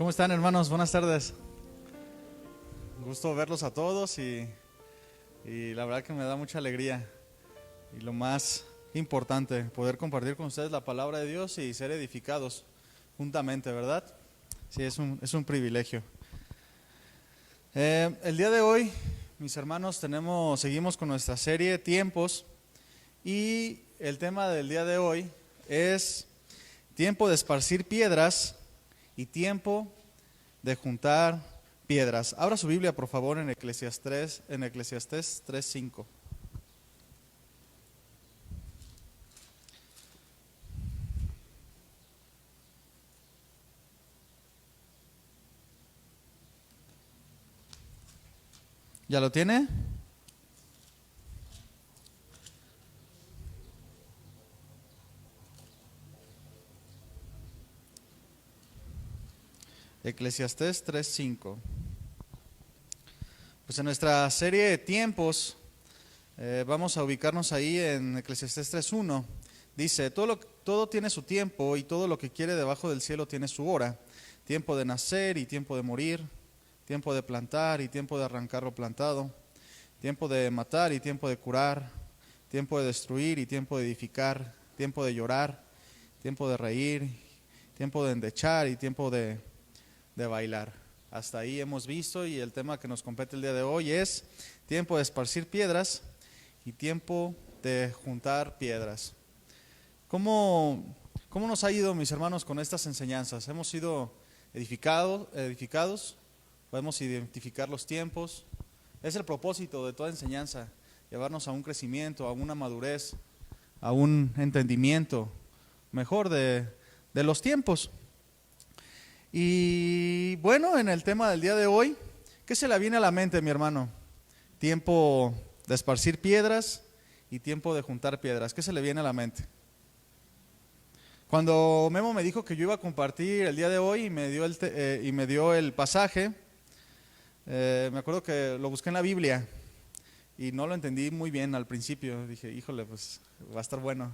¿Cómo están, hermanos? Buenas tardes. Gusto verlos a todos y la verdad que me da mucha alegría. Y lo más importante, poder compartir con ustedes la palabra de Dios y ser edificados juntamente, ¿verdad? Sí, es un privilegio. El día de hoy, mis hermanos, seguimos con nuestra serie Tiempos y el tema del día de hoy es tiempo de esparcir piedras y tiempo de juntar piedras. Abra su Biblia, por favor, en Eclesiastés 3:5. ¿Ya lo tiene? Eclesiastés 3:5. Pues en nuestra serie de tiempos vamos a ubicarnos ahí en Eclesiastés 3:1. Dice, todo tiene su tiempo y todo lo que quiere debajo del cielo tiene su hora. Tiempo de nacer y tiempo de morir, tiempo de plantar y tiempo de arrancar lo plantado, tiempo de matar y tiempo de curar, tiempo de destruir y tiempo de edificar, tiempo de llorar, tiempo de reír, tiempo de endechar y tiempo de bailar. Hasta ahí hemos visto y el tema que nos compete el día de hoy es tiempo de esparcir piedras y tiempo de juntar piedras. ¿Cómo nos ha ido, mis hermanos, con estas enseñanzas? ¿Hemos sido edificados? ¿Podemos identificar los tiempos? Es el propósito de toda enseñanza, llevarnos a un crecimiento, a una madurez, a un entendimiento mejor de los tiempos. Y bueno, en el tema del día de hoy, ¿qué se le viene a la mente, mi hermano? Tiempo de esparcir piedras y tiempo de juntar piedras. ¿Qué se le viene a la mente? Cuando Memo me dijo que yo iba a compartir el día de hoy y me dio el pasaje, me acuerdo que lo busqué en la Biblia y no lo entendí muy bien al principio. Dije, híjole, pues va a estar bueno.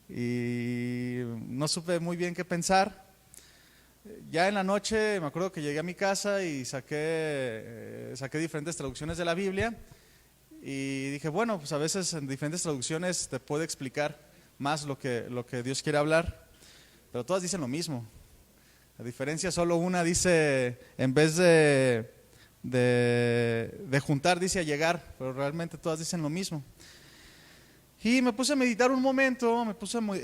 Y no supe muy bien qué pensar. Ya en la noche me acuerdo que llegué a mi casa y saqué diferentes traducciones de la Biblia y dije, bueno, pues a veces en diferentes traducciones te puede explicar más lo que Dios quiere hablar, pero todas dicen lo mismo. A diferencia, solo una dice, en vez de juntar, dice allegar, pero realmente todas dicen lo mismo. Y me puse a meditar un momento,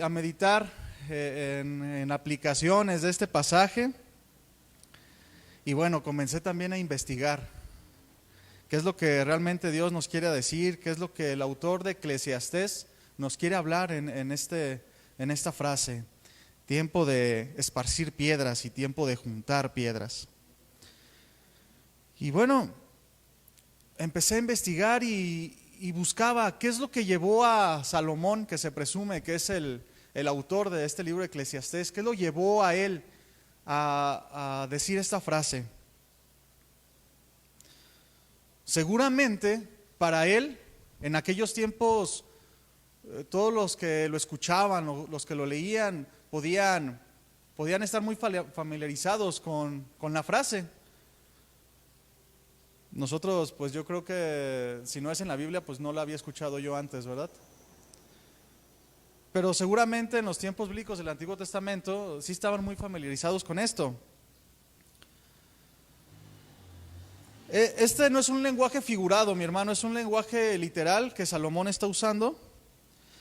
a meditar en aplicaciones de este pasaje y bueno, comencé también a investigar qué es lo que realmente Dios nos quiere decir, qué es lo que el autor de Eclesiastés nos quiere hablar en esta frase, tiempo de esparcir piedras y tiempo de juntar piedras. Y bueno, empecé a investigar y buscaba qué es lo que llevó a Salomón, que se presume que es el autor de este libro de Eclesiastés, qué lo llevó a él a decir esta frase. Seguramente para él, en aquellos tiempos, todos los que lo escuchaban, los que lo leían, podían estar muy familiarizados con la frase. Nosotros, pues yo creo que si no es en la Biblia, pues no la había escuchado yo antes, ¿verdad? Pero seguramente en los tiempos bíblicos del Antiguo Testamento sí estaban muy familiarizados con esto. Este no es un lenguaje figurado, mi hermano, es un lenguaje literal que Salomón está usando.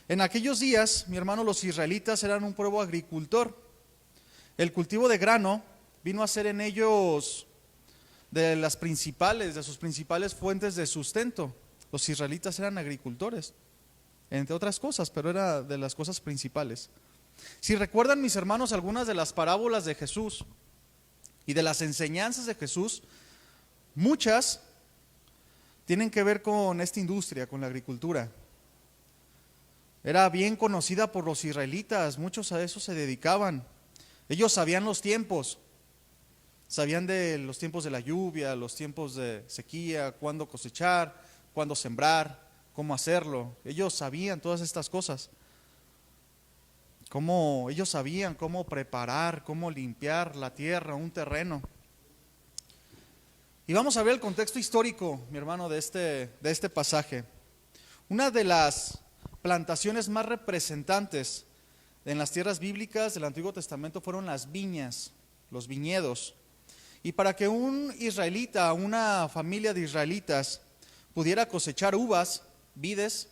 En aquellos días, mi hermano, los israelitas eran un pueblo agricultor. El cultivo de grano vino a ser en ellos de sus principales fuentes de sustento. Los israelitas eran agricultores, entre otras cosas, pero era de las cosas principales. Si recuerdan, mis hermanos, algunas de las parábolas de Jesús y de las enseñanzas de Jesús, muchas tienen que ver con esta industria, con la agricultura. Era bien conocida por los israelitas, muchos a eso se dedicaban. Ellos sabían los tiempos, sabían de los tiempos de la lluvia, los tiempos de sequía, cuándo cosechar, cuándo sembrar, cómo hacerlo. Ellos sabían todas estas cosas. cómo ellos sabían cómo preparar, cómo limpiar la tierra, un terreno. Y vamos a ver el contexto histórico, mi hermano, de este pasaje. Una de las plantaciones más representantes en las tierras bíblicas del Antiguo Testamento fueron las viñas, los viñedos. Y para que un israelita, una familia de israelitas pudiera cosechar uvas, vides,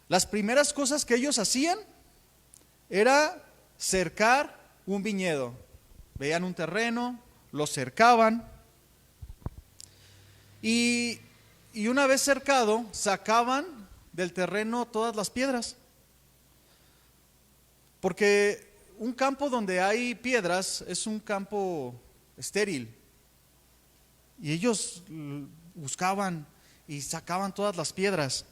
las primeras cosas que ellos hacían era cercar un viñedo. Veían un terreno, lo cercaban y una vez cercado sacaban del terreno todas las piedras. Porque un campo donde hay piedras es un campo estéril. Y ellos buscaban y sacaban todas las piedras.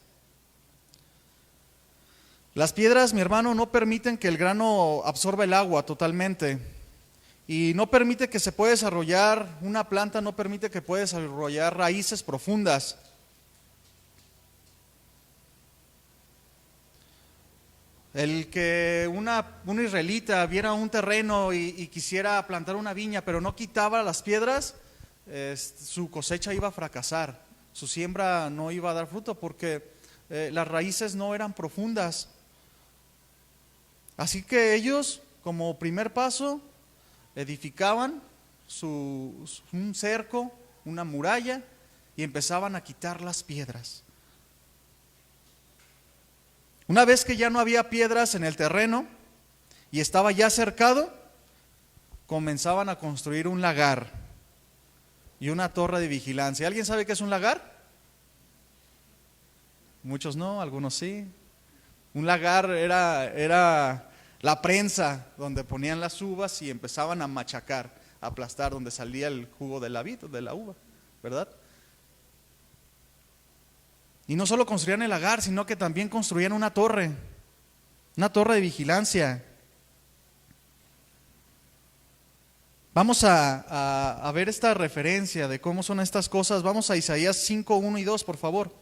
Las piedras, mi hermano, no permiten que el grano absorba el agua totalmente. Y no permite que se pueda desarrollar una planta, no permite que pueda desarrollar raíces profundas. El que un israelita viera un terreno y quisiera plantar una viña, pero no quitaba las piedras, su cosecha iba a fracasar, su siembra no iba a dar fruto porque las raíces no eran profundas. Así que ellos, como primer paso, edificaban un cerco, una muralla, y empezaban a quitar las piedras. Una vez que ya no había piedras en el terreno y estaba ya cercado, comenzaban a construir un lagar y una torre de vigilancia. ¿Alguien sabe qué es un lagar? Muchos no, algunos sí. Un lagar era la prensa donde ponían las uvas y empezaban a machacar, a aplastar, donde salía el jugo de la vid, de la uva, ¿verdad? Y no solo construían el lagar, sino que también construían una torre de vigilancia. Vamos a ver esta referencia de cómo son estas cosas. Vamos a Isaías 5, 1 y 2, por favor.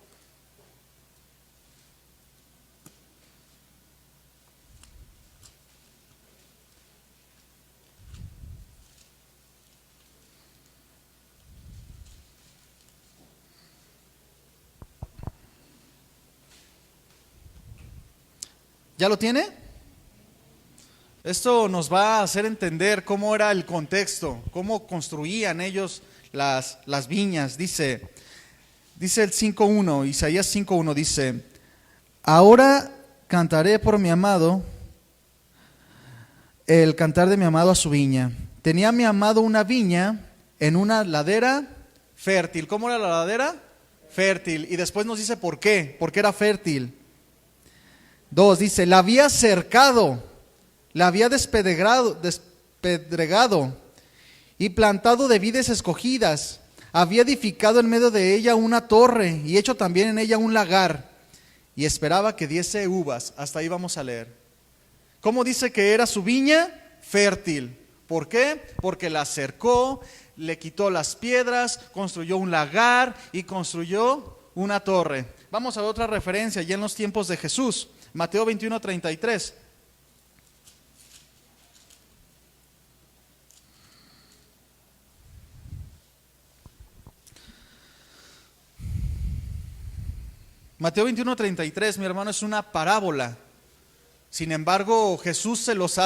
¿Ya lo tiene? Esto nos va a hacer entender cómo era el contexto, cómo construían ellos las viñas. Dice el 5.1, Isaías 5.1 dice: ahora cantaré por mi amado, el cantar de mi amado a su viña. Tenía mi amado una viña en una ladera fértil. ¿Cómo era la ladera? Fértil. Y después nos dice por qué, porque era fértil. 2, dice, la había cercado, la había despedregado y plantado de vides escogidas. Había edificado en medio de ella una torre y hecho también en ella un lagar. Y esperaba que diese uvas. Hasta ahí vamos a leer. ¿Cómo dice que era su viña? Fértil. ¿Por qué? Porque la cercó, le quitó las piedras, construyó un lagar y construyó una torre. Vamos a otra referencia ya en los tiempos de Jesús. Mateo 21:33. Mateo 21:33, mi hermano, es una parábola. Sin embargo, Jesús se los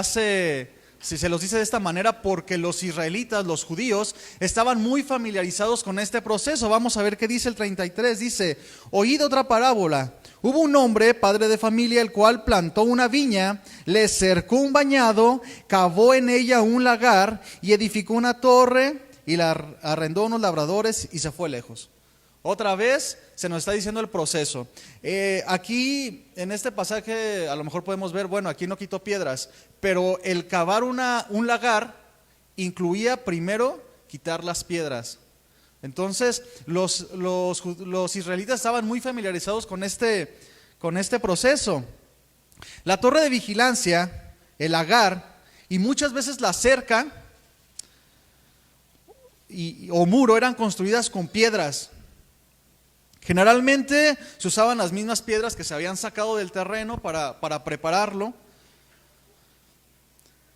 dice de esta manera porque los israelitas, los judíos, estaban muy familiarizados con este proceso. Vamos a ver qué dice el 33. Dice: oíd otra parábola. Hubo un hombre, padre de familia, el cual plantó una viña, le cercó un bañado, cavó en ella un lagar y edificó una torre y la arrendó a unos labradores y se fue lejos. Otra vez se nos está diciendo el proceso. Aquí en este pasaje a lo mejor podemos ver, bueno, aquí no quitó piedras, pero el cavar un lagar incluía primero quitar las piedras. Entonces los israelitas estaban muy familiarizados con este proceso. La torre de vigilancia, el lagar, y muchas veces la cerca o muro eran construidas con piedras. Generalmente se usaban las mismas piedras que se habían sacado del terreno para prepararlo.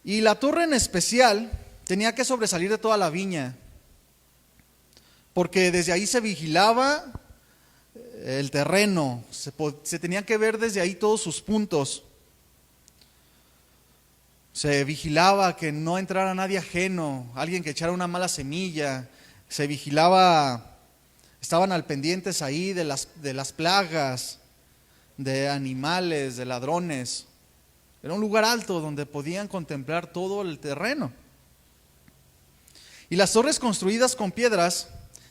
Y la torre en especial tenía que sobresalir de toda la viña, porque desde ahí se vigilaba el terreno, se tenía que ver desde ahí todos sus puntos. Se vigilaba que no entrara nadie ajeno, alguien que echara una mala semilla. Se vigilaba, estaban al pendientes ahí de las plagas, de animales, de ladrones. Era un lugar alto donde podían contemplar todo el terreno. Y las torres construidas con piedras,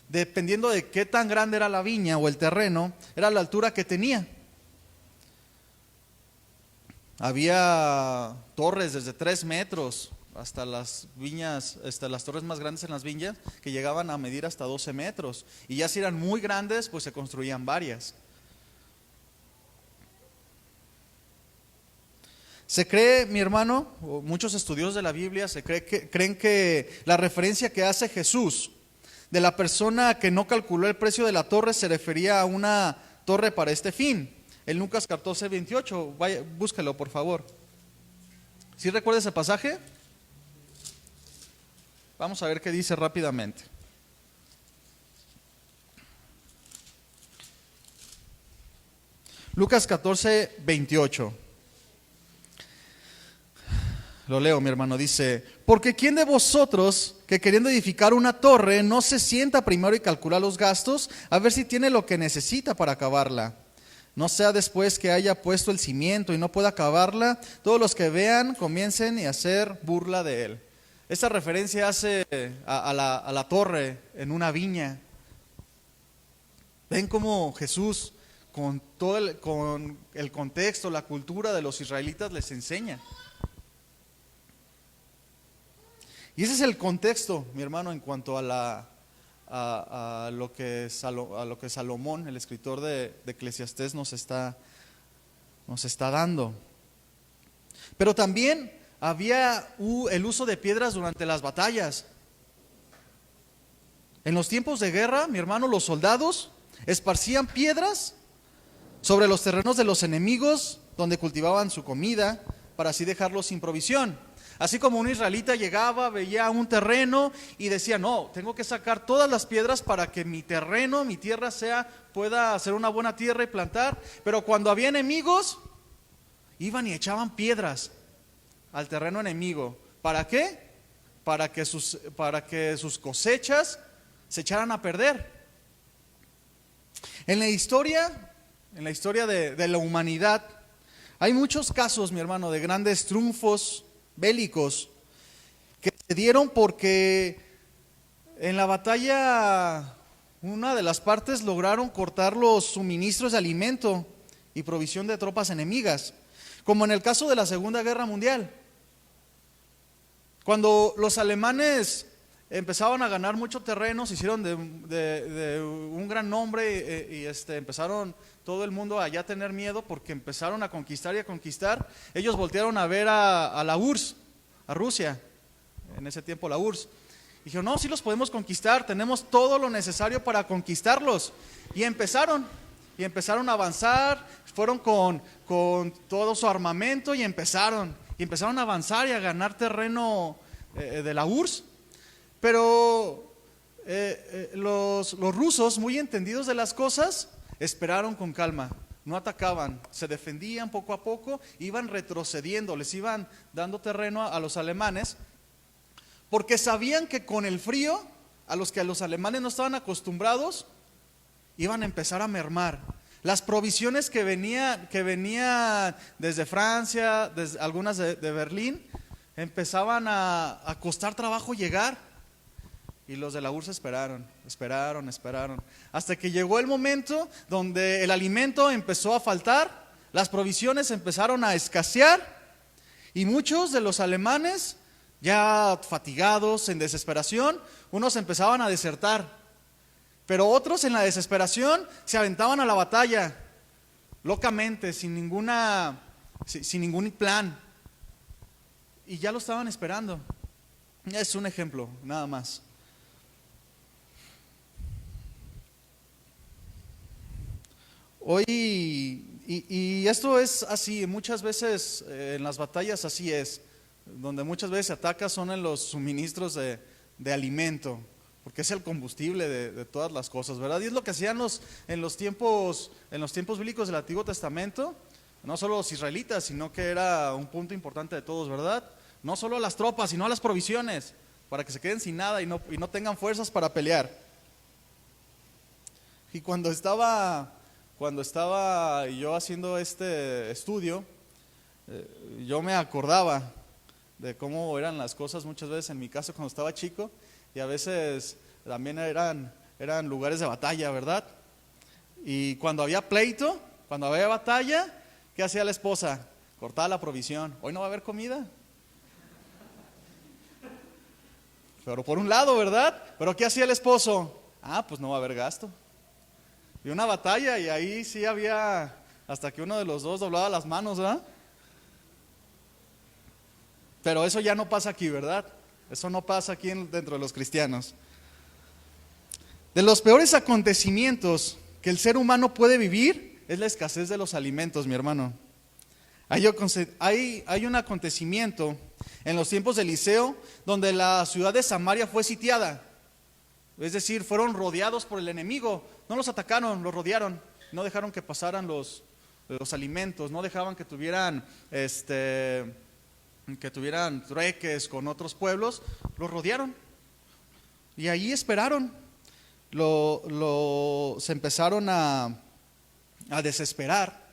dependiendo de qué tan grande era la viña o el terreno, era la altura que tenía. Había torres desde 3 metros hasta las viñas, hasta las torres más grandes en las viñas, que llegaban a medir hasta 12 metros. Y ya si eran muy grandes, pues se construían varias. Se cree, mi hermano, o muchos estudiosos de la Biblia creen que la referencia que hace Jesús de la persona que no calculó el precio de la torre se refería a una torre para este fin. En Lucas 14, 28, vaya, búscalo por favor. ¿Sí recuerda ese pasaje? Vamos a ver qué dice rápidamente. Lucas 14, 28. Lo leo, mi hermano, dice: porque ¿quién de vosotros que queriendo edificar una torre no se sienta primero y calcula los gastos a ver si tiene lo que necesita para acabarla? No sea después que haya puesto el cimiento y no pueda acabarla, todos los que vean comiencen a hacer burla de él. Esta referencia hace a la torre en una viña. Ven cómo Jesús, con el contexto, la cultura de los israelitas, les enseña. Y ese es el contexto, mi hermano, en cuanto a lo que Salomón, el escritor de Eclesiastés, nos está dando. Pero también había el uso de piedras durante las batallas. En los tiempos de guerra, mi hermano, los soldados esparcían piedras sobre los terrenos de los enemigos donde cultivaban su comida para así dejarlos sin provisión. Así como un israelita llegaba, veía un terreno y decía: no, tengo que sacar todas las piedras para que mi terreno, mi tierra pueda ser una buena tierra y plantar. Pero cuando había enemigos, iban y echaban piedras al terreno enemigo. ¿Para qué? Para que sus cosechas se echaran a perder. En la historia de la humanidad, hay muchos casos, mi hermano, de grandes triunfos bélicos que se dieron porque en la batalla una de las partes lograron cortar los suministros de alimento y provisión de tropas enemigas, como en el caso de la Segunda Guerra Mundial. Cuando los alemanes empezaban a ganar mucho terreno, se hicieron de un gran nombre y empezaron todo el mundo a ya tener miedo porque empezaron a conquistar y a conquistar. Ellos voltearon a ver a la URSS, a Rusia, en ese tiempo la URSS. Dijeron: no, sí los podemos conquistar, tenemos todo lo necesario para conquistarlos. Y empezaron a avanzar, fueron con todo su armamento y empezaron a avanzar y a ganar terreno de la URSS. Pero los rusos, muy entendidos de las cosas, esperaron con calma, no atacaban, se defendían poco a poco, iban retrocediendo, les iban dando terreno a los alemanes, porque sabían que con el frío, a los que los alemanes no estaban acostumbrados, iban a empezar a mermar. Las provisiones que venían desde Francia, desde algunas de Berlín, empezaban a costar trabajo llegar. Y los de la URSS esperaron, hasta que llegó el momento donde el alimento empezó a faltar, las provisiones empezaron a escasear y muchos de los alemanes, ya fatigados, en desesperación, unos empezaban a desertar, pero otros en la desesperación se aventaban a la batalla, locamente, sin ningún plan, y ya lo estaban esperando. Es un ejemplo, nada más. Hoy, y esto es así, muchas veces en las batallas así es. donde muchas veces se ataca son en los suministros de alimento, porque es el combustible de todas las cosas, ¿verdad? Y es lo que hacían en los tiempos bíblicos del Antiguo Testamento, no solo los israelitas, sino que era un punto importante de todos, ¿verdad? No solo a las tropas, sino a las provisiones, para que se queden sin nada y no tengan fuerzas para pelear. Y cuando estaba yo haciendo este estudio, yo me acordaba de cómo eran las cosas muchas veces en mi casa cuando estaba chico, y a veces también eran lugares de batalla, ¿verdad? Y cuando había pleito, cuando había batalla, ¿qué hacía la esposa? Cortaba la provisión. Hoy no va a haber comida. Pero por un lado, ¿verdad? Pero ¿qué hacía el esposo? Pues no va a haber gasto. Y una batalla, y ahí sí había, hasta que uno de los dos doblaba las manos, ¿verdad? Pero eso ya no pasa aquí, ¿verdad? Eso no pasa aquí dentro de los cristianos. De los peores acontecimientos que el ser humano puede vivir es la escasez de los alimentos, mi hermano. Hay un acontecimiento en los tiempos de Eliseo donde la ciudad de Samaria fue sitiada. Es decir, fueron rodeados por el enemigo. No los atacaron, los rodearon. No dejaron que pasaran los alimentos, no dejaban que tuvieran trueques con otros pueblos. Los rodearon y ahí esperaron. Se empezaron a desesperar.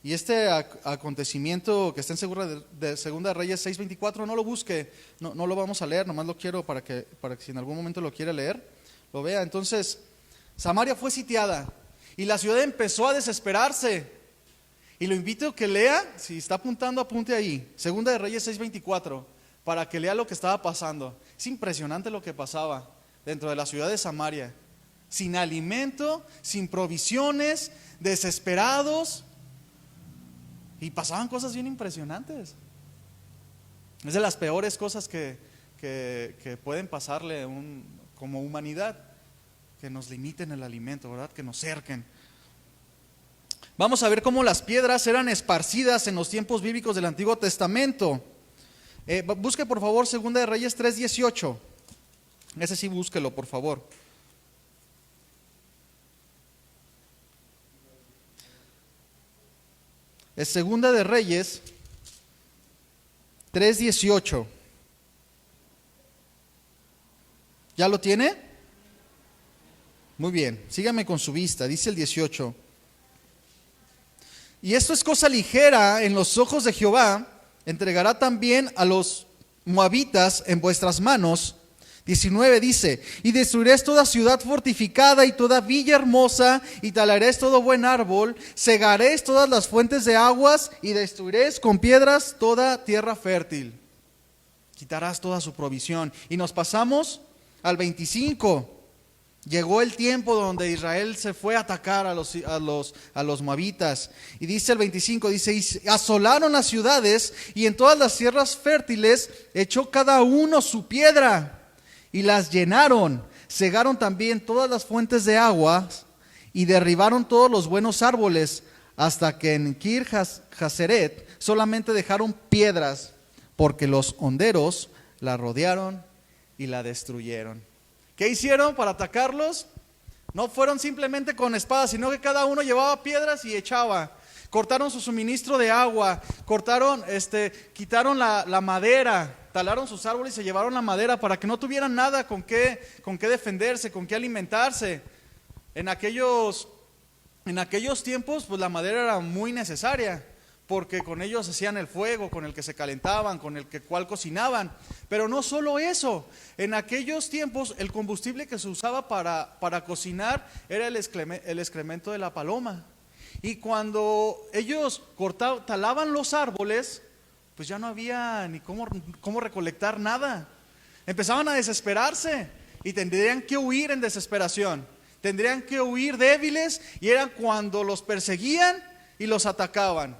Y este acontecimiento que está en Segunda de Reyes 6:24, no lo busque, no lo vamos a leer, nomás lo quiero para que si en algún momento lo quiere leer, lo vea. Entonces, Samaria fue sitiada y la ciudad empezó a desesperarse. Y lo invito a que lea, si está apuntando, apunte ahí, Segunda de Reyes 6:24, para que lea lo que estaba pasando. Es impresionante lo que pasaba dentro de la ciudad de Samaria. Sin alimento, sin provisiones, desesperados. Y pasaban cosas bien impresionantes. Es de las peores cosas que pueden pasarle como humanidad, que nos limiten el alimento, ¿verdad? Que nos cerquen. Vamos a ver cómo las piedras eran esparcidas en los tiempos bíblicos del Antiguo Testamento. Busque por favor Segunda de Reyes 3:18. Ese sí, búsquelo por favor. Es Segunda de Reyes 3:18. ¿Ya lo tiene? Muy bien, sígame con su vista, dice el 18. Y esto es cosa ligera en los ojos de Jehová, entregará también a los moabitas en vuestras manos. 19 dice, y destruiréis toda ciudad fortificada y toda villa hermosa, y talaréis todo buen árbol, cegaréis todas las fuentes de aguas, y destruiréis con piedras toda tierra fértil. Quitarás toda su provisión. Y nos pasamos al 25. Llegó el tiempo donde Israel se fue a atacar a los moabitas. Y dice el 25, dice, y asolaron las ciudades, y en todas las tierras fértiles echó cada uno su piedra, y las llenaron, cegaron también todas las fuentes de aguas, y derribaron todos los buenos árboles, hasta que en Kir Haseret solamente dejaron piedras, porque los honderos la rodearon y la destruyeron. ¿Qué hicieron para atacarlos? No fueron simplemente con espadas, sino que cada uno llevaba piedras y echaba. Cortaron su suministro de agua, quitaron la madera, talaron sus árboles y se llevaron la madera para que no tuvieran nada con qué defenderse, con qué alimentarse. En aquellos tiempos, pues la madera era muy necesaria, porque con ellos hacían el fuego, con el que se calentaban, con el cual cocinaban. Pero no solo eso, en aquellos tiempos el combustible que se usaba para cocinar era el excremento de la paloma. Y cuando ellos talaban los árboles, pues ya no había ni cómo recolectar nada. Empezaban a desesperarse y tendrían que huir en desesperación. Tendrían que huir débiles, y era cuando los perseguían y los atacaban.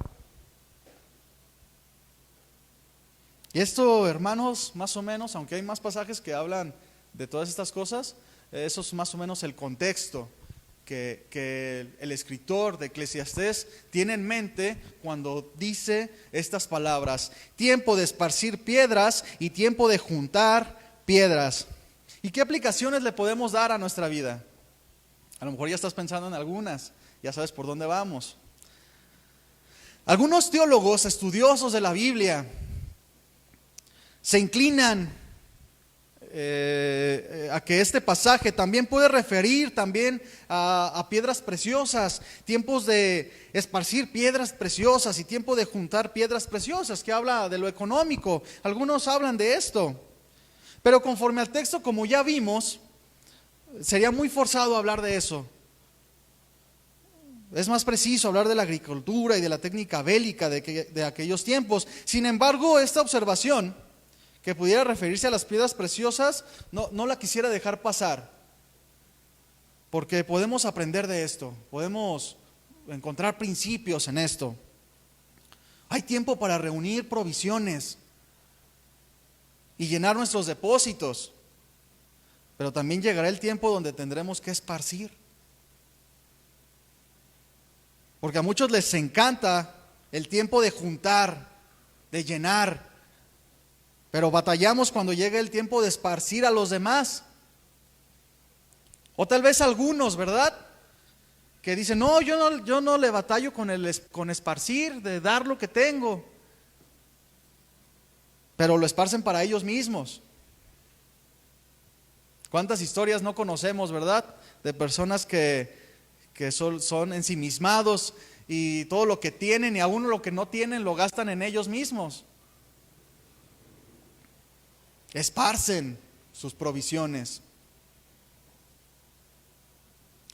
Y esto, hermanos, más o menos, aunque hay más pasajes que hablan de todas estas cosas, eso es más o menos el contexto que el escritor de Eclesiastés tiene en mente cuando dice estas palabras: tiempo de esparcir piedras y tiempo de juntar piedras. ¿Y qué aplicaciones le podemos dar a nuestra vida? A lo mejor ya estás pensando en algunas, ya sabes por dónde vamos. Algunos teólogos estudiosos de la Biblia se inclinan a que este pasaje también puede referir también a piedras preciosas, tiempos de esparcir piedras preciosas y tiempo de juntar piedras preciosas, que habla de lo económico. Algunos hablan de esto, pero conforme al texto, como ya vimos, sería muy forzado hablar de eso. Es más preciso hablar de la agricultura y de la técnica bélica de aquellos tiempos. Sin embargo, esta observación, que pudiera referirse a las piedras preciosas, no la quisiera dejar pasar, porque podemos aprender de esto, podemos encontrar principios en esto. Hay tiempo para reunir provisiones y llenar nuestros depósitos, pero también llegará el tiempo donde tendremos que esparcir, porque a muchos les encanta el tiempo de juntar, de llenar, pero batallamos cuando llega el tiempo de esparcir a los demás. O tal vez algunos, ¿verdad?, que dicen: no, yo no le batallo con esparcir, de dar lo que tengo, pero lo esparcen para ellos mismos. ¿Cuántas historias no conocemos, verdad?, de personas que son ensimismados y todo lo que tienen y aún lo que no tienen lo gastan en ellos mismos. Esparcen sus provisiones.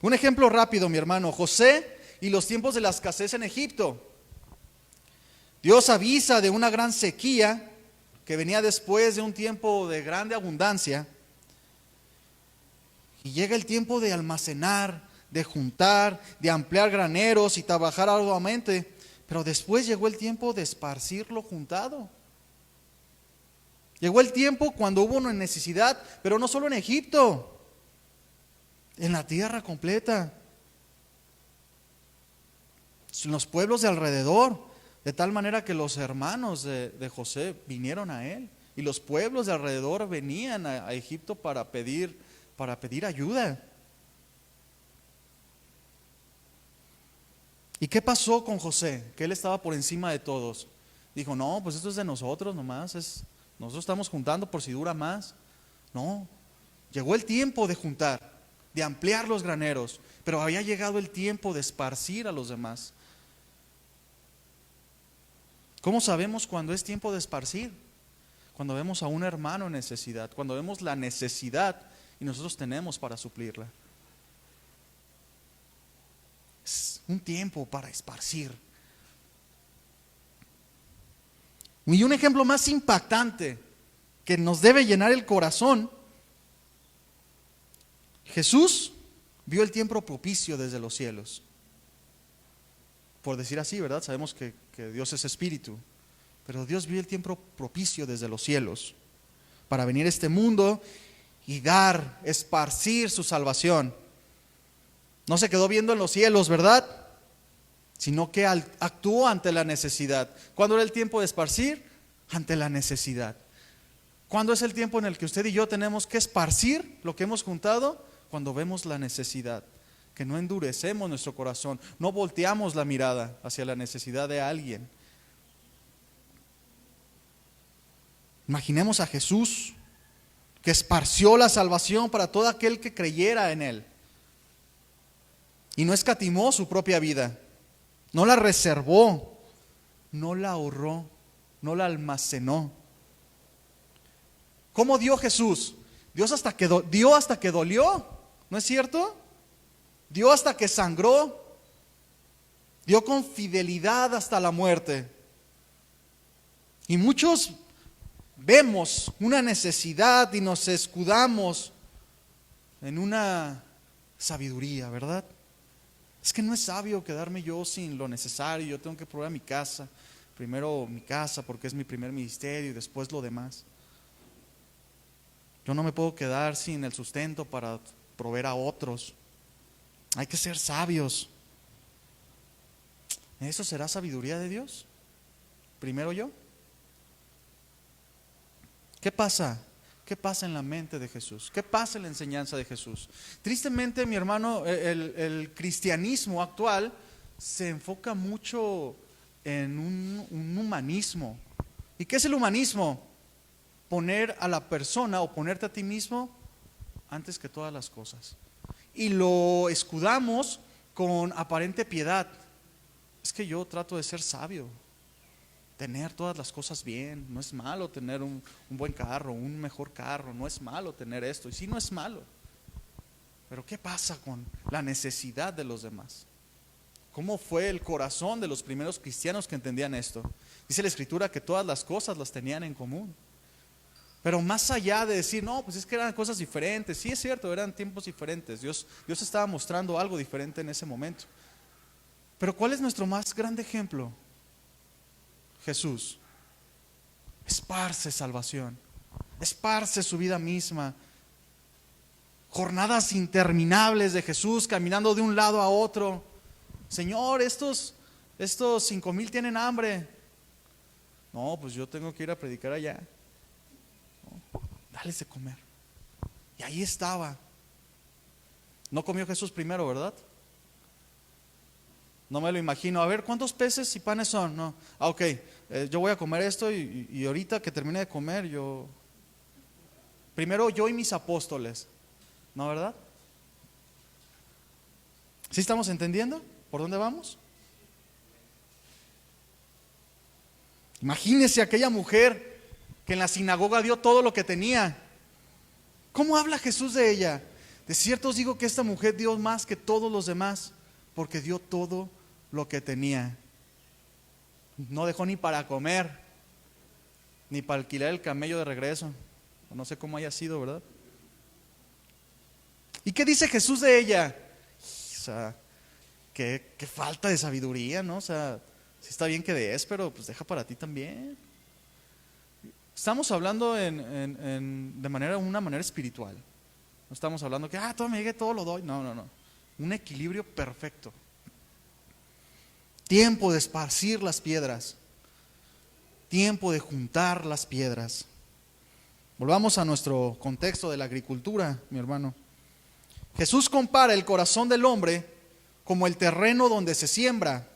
Un ejemplo rápido, mi hermano: José y los tiempos de la escasez en Egipto. Dios avisa de una gran sequía que venía después de un tiempo de grande abundancia, y llega el tiempo de almacenar, de juntar, de ampliar graneros y trabajar arduamente, pero después llegó el tiempo de esparcir lo juntado. Llegó el tiempo cuando hubo una necesidad, pero no solo en Egipto, en la tierra completa, en los pueblos de alrededor, de tal manera que los hermanos de José vinieron a él, y los pueblos de alrededor venían a Egipto para pedir ayuda. ¿Y qué pasó con José? Que él estaba por encima de todos. Dijo: no, pues esto es de nosotros nomás, nosotros estamos juntando por si dura más. No, llegó el tiempo de juntar, de ampliar los graneros, pero había llegado el tiempo de esparcir a los demás. ¿Cómo sabemos cuando es tiempo de esparcir? Cuando vemos a un hermano en necesidad, cuando vemos la necesidad y nosotros tenemos para suplirla. Es un tiempo para esparcir. Y un ejemplo más impactante que nos debe llenar el corazón: Jesús vio el tiempo propicio desde los cielos. Por decir así, ¿verdad? Sabemos que Dios es espíritu, pero Dios vio el tiempo propicio desde los cielos para venir a este mundo y esparcir su salvación. No se quedó viendo en los cielos, ¿verdad?, sino que actuó ante la necesidad. ¿Cuándo era el tiempo de esparcir? Ante la necesidad. ¿Cuándo es el tiempo en el que usted y yo tenemos que esparcir lo que hemos juntado? Cuando vemos la necesidad, que no endurecemos nuestro corazón, no volteamos la mirada hacia la necesidad de alguien. Imaginemos a Jesús, que esparció la salvación para todo aquel que creyera en Él, y no escatimó su propia vida. No la reservó, no la ahorró, no la almacenó. ¿Cómo dio Jesús? Dio hasta que dolió, ¿no es cierto? Dio hasta que sangró, dio con fidelidad hasta la muerte. Y muchos vemos una necesidad y nos escudamos en una sabiduría, ¿verdad? Es que no es sabio quedarme yo sin lo necesario, yo tengo que proveer mi casa, primero mi casa porque es mi primer ministerio y después lo demás. Yo no me puedo quedar sin el sustento para proveer a otros. Hay que ser sabios. ¿Eso será sabiduría de Dios? Primero yo. ¿Qué pasa? ¿Qué pasa en la mente de Jesús? ¿Qué pasa en la enseñanza de Jesús? Tristemente, mi hermano, el cristianismo actual se enfoca mucho en un humanismo. ¿Y qué es el humanismo? Poner a la persona o ponerte a ti mismo antes que todas las cosas. Y lo escudamos con aparente piedad. Es que yo trato de ser sabio, tener todas las cosas bien. No es malo tener un buen carro, un mejor carro. No es malo tener esto. Y sí, no es malo. Pero ¿qué pasa con la necesidad de los demás? ¿Cómo fue el corazón de los primeros cristianos que entendían esto? Dice la Escritura que todas las cosas las tenían en común. Pero más allá de decir, no, pues es que eran cosas diferentes. Sí, es cierto, eran tiempos diferentes. Dios estaba mostrando algo diferente en ese momento. Pero ¿cuál es nuestro más grande ejemplo? Jesús. Esparce salvación. Esparce su vida misma. Jornadas interminables de Jesús caminando de un lado a otro. Señor, estos 5,000 tienen hambre. No, pues yo tengo que ir a predicar allá. No, dales de comer. Y ahí estaba. No comió Jesús primero, ¿verdad? No me lo imagino. A ver, ¿cuántos peces y panes son? No. Ok, yo voy a comer esto y ahorita que termine de comer, primero yo y mis apóstoles. ¿No, verdad? ¿Sí estamos entendiendo por dónde vamos? Imagínese aquella mujer que en la sinagoga dio todo lo que tenía. ¿Cómo habla Jesús de ella? De cierto os digo que esta mujer dio más que todos los demás, porque dio todo lo que tenía. No dejó ni para comer, ni para alquilar el camello de regreso. No sé cómo haya sido, ¿verdad? ¿Y qué dice Jesús de ella? O sea, qué falta de sabiduría, ¿no? O sea, sí está bien que des, pero pues deja para ti también. Estamos hablando de una manera espiritual. No estamos hablando que, todo me llegue, todo lo doy. No. Un equilibrio perfecto. Tiempo de esparcir las piedras. Tiempo de juntar las piedras. Volvamos a nuestro contexto de la agricultura, mi hermano. Jesús compara el corazón del hombre como el terreno donde se siembra.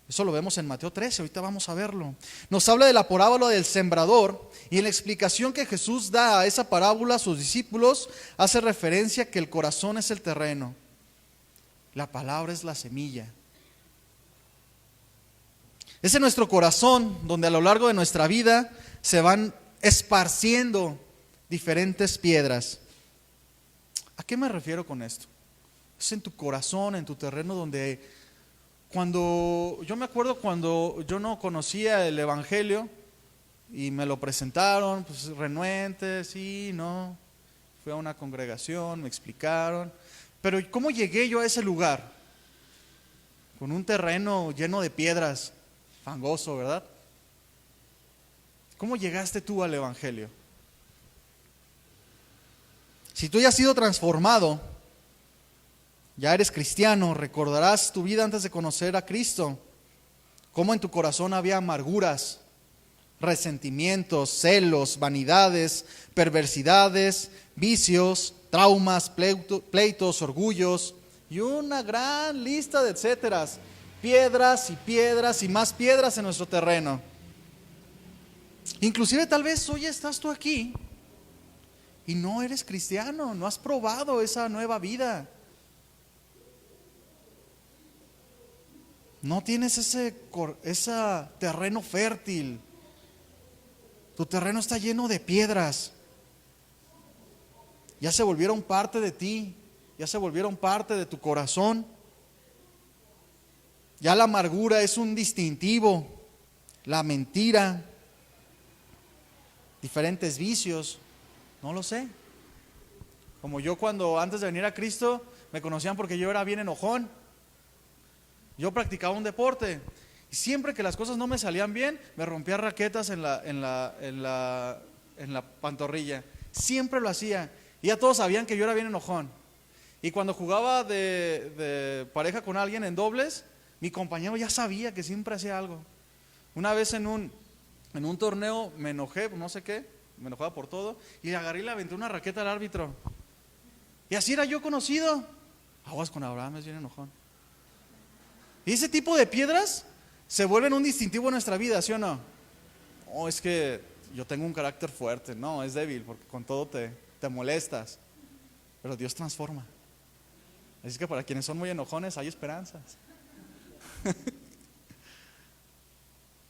Eso lo vemos en Mateo 13, ahorita vamos a verlo. Nos habla de la parábola del sembrador y en la explicación que Jesús da a esa parábola a sus discípulos hace referencia a que el corazón es el terreno. La palabra es la semilla. Es en nuestro corazón donde a lo largo de nuestra vida se van esparciendo diferentes piedras. ¿A qué me refiero con esto? Es en tu corazón, en tu terreno donde yo me acuerdo cuando yo no conocía el Evangelio y me lo presentaron, pues renuente, sí, no, fui a una congregación, me explicaron, pero ¿cómo llegué yo a ese lugar? Con un terreno lleno de piedras, fangoso, ¿verdad? ¿Cómo llegaste tú al Evangelio? Si tú ya has sido transformado, ya eres cristiano, recordarás tu vida antes de conocer a Cristo, cómo en tu corazón había amarguras, resentimientos, celos, vanidades, perversidades, vicios, traumas, pleitos, orgullos y una gran lista de etcéteras, piedras y piedras y más piedras en nuestro terreno. Inclusive tal vez hoy estás tú aquí y no eres cristiano, no has probado esa nueva vida. No tienes ese terreno fértil. Tu terreno está lleno de piedras. Ya se volvieron parte de ti, ya se volvieron parte de tu corazón. Ya la amargura es un distintivo, la mentira, diferentes vicios, no lo sé. Como yo cuando antes de venir a Cristo me conocían porque yo era bien enojón. Yo practicaba un deporte y siempre que las cosas no me salían bien, me rompía raquetas en la pantorrilla. Siempre lo hacía y ya todos sabían que yo era bien enojón. Y cuando jugaba de pareja con alguien en dobles, mi compañero ya sabía que siempre hacía algo. Una vez en un torneo me enojé, no sé qué, me enojaba por todo, y agarré y le aventé una raqueta al árbitro. Y así era yo conocido. Aguas con Abraham, es bien enojón. Y ese tipo de piedras se vuelven un distintivo en nuestra vida, ¿sí o no? Oh, es que yo tengo un carácter fuerte. No, es débil, porque con todo te molestas. Pero Dios transforma. Así que para quienes son muy enojones hay esperanzas.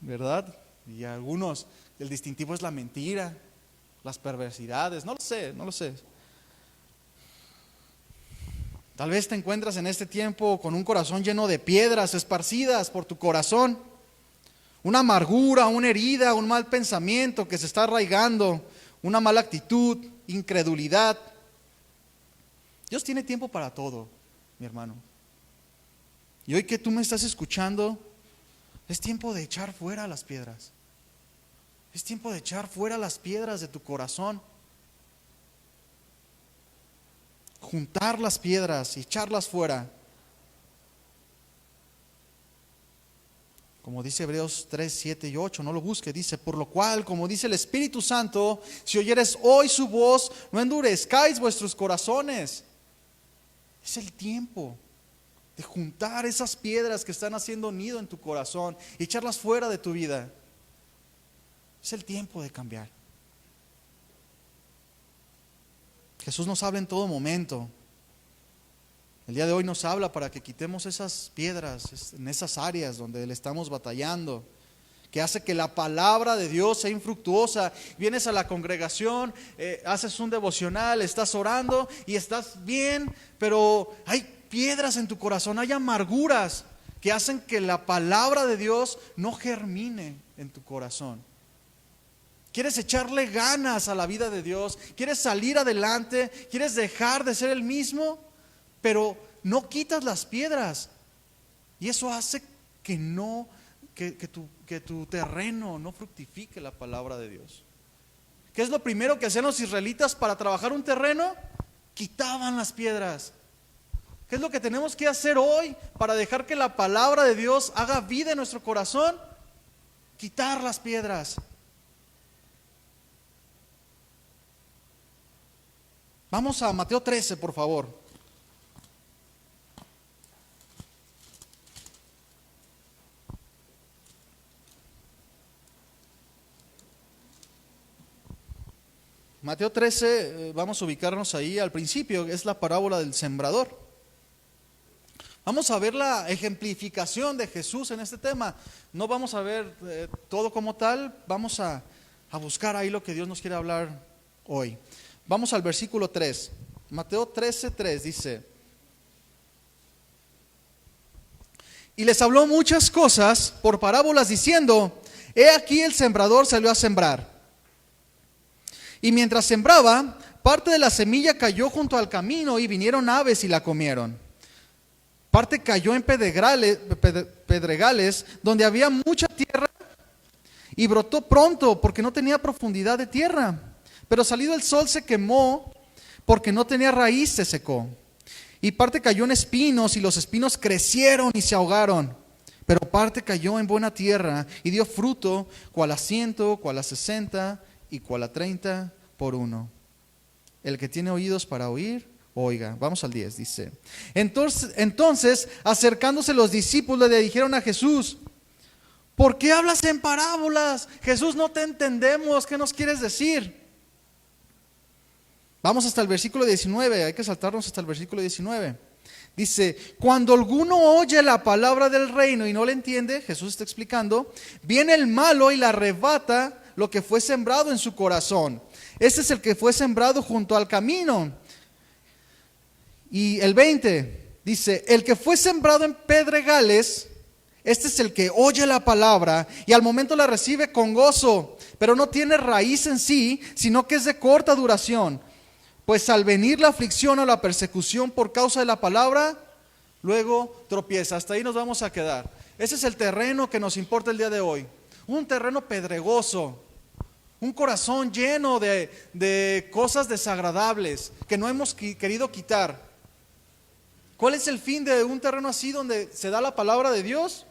¿Verdad? Y algunos, el distintivo es la mentira, las perversidades, no lo sé. Tal vez te encuentras en este tiempo con un corazón lleno de piedras esparcidas por tu corazón, una amargura, una herida, un mal pensamiento que se está arraigando, una mala actitud, incredulidad. Dios tiene tiempo para todo, mi hermano. Y hoy que tú me estás escuchando, es tiempo de echar fuera las piedras. Es tiempo de echar fuera las piedras de tu corazón. Juntar las piedras y echarlas fuera. Como dice Hebreos 3, 7 y 8, no lo busque, dice, por lo cual, como dice el Espíritu Santo, si oyeres hoy su voz, no endurezcáis vuestros corazones. Es el tiempo de juntar esas piedras que están haciendo nido en tu corazón y echarlas fuera de tu vida. Es el tiempo de cambiar. Jesús nos habla en todo momento. El día de hoy nos habla para que quitemos esas piedras en esas áreas donde le estamos batallando, que hace que la palabra de Dios sea infructuosa. Vienes a la congregación, haces un devocional, estás orando y estás bien, pero hay piedras en tu corazón, hay amarguras que hacen que la palabra de Dios no germine en tu corazón. Quieres echarle ganas a la vida de Dios, quieres salir adelante, quieres dejar de ser el mismo, pero no quitas las piedras. Y eso hace que tu terreno no fructifique la palabra de Dios. ¿Qué es lo primero que hacían los israelitas para trabajar un terreno? Quitaban las piedras. ¿Qué es lo que tenemos que hacer hoy para dejar que la palabra de Dios haga vida en nuestro corazón? Quitar las piedras. Vamos a Mateo 13, por favor. Mateo 13, vamos a ubicarnos ahí al principio, es la parábola del sembrador. Vamos a ver la ejemplificación de Jesús en este tema. No vamos a ver todo como tal, vamos a buscar ahí lo que Dios nos quiere hablar hoy. Vamos al versículo 3. Mateo 13, 3 dice: y les habló muchas cosas por parábolas diciendo: he aquí el sembrador salió a sembrar. Y mientras sembraba, parte de la semilla cayó junto al camino y vinieron aves y la comieron. Parte cayó en pedregales donde había mucha tierra y brotó pronto porque no tenía profundidad de tierra. Pero salido el sol se quemó porque no tenía raíz, se secó. Y parte cayó en espinos y los espinos crecieron y se ahogaron. Pero parte cayó en buena tierra y dio fruto, cual a 100, cual a 60 y cual a 30 por uno. El que tiene oídos para oír, oiga. Vamos al 10, dice: entonces acercándose los discípulos le dijeron a Jesús: ¿por qué hablas en parábolas? Jesús, no te entendemos, ¿qué nos quieres decir? Vamos hasta el versículo 19, hay que saltarnos hasta el versículo 19. Dice: cuando alguno oye la palabra del reino y no le entiende, Jesús está explicando, viene el malo y le arrebata lo que fue sembrado en su corazón. Este es el que fue sembrado junto al camino. Y el 20 dice: el que fue sembrado en pedregales, este es el que oye la palabra y al momento la recibe con gozo, pero no tiene raíz en sí, sino que es de corta duración. Pues al venir la aflicción o la persecución por causa de la palabra, luego tropieza. Hasta ahí nos vamos a quedar. Ese es el terreno que nos importa el día de hoy. Un terreno pedregoso, un corazón lleno de cosas desagradables que no hemos querido quitar. ¿Cuál es el fin de un terreno así donde se da la palabra de Dios?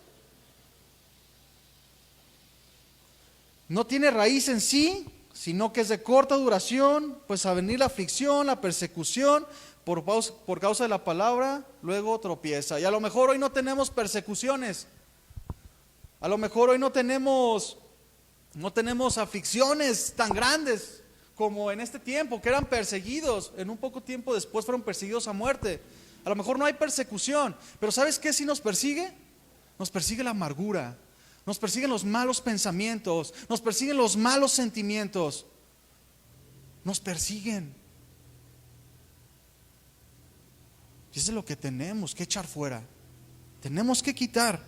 No tiene raíz en sí, sino que es de corta duración, pues a venir la aflicción, la persecución, por causa de la palabra, luego tropieza. Y a lo mejor hoy no tenemos persecuciones, a lo mejor hoy no tenemos aflicciones tan grandes como en este tiempo, que eran perseguidos, en un poco tiempo después fueron perseguidos a muerte. A lo mejor no hay persecución, pero ¿sabes qué sí nos persigue? Nos persigue la amargura, nos persiguen los malos pensamientos, nos persiguen los malos sentimientos, nos persiguen. Y eso es lo que tenemos que echar fuera, tenemos que quitar.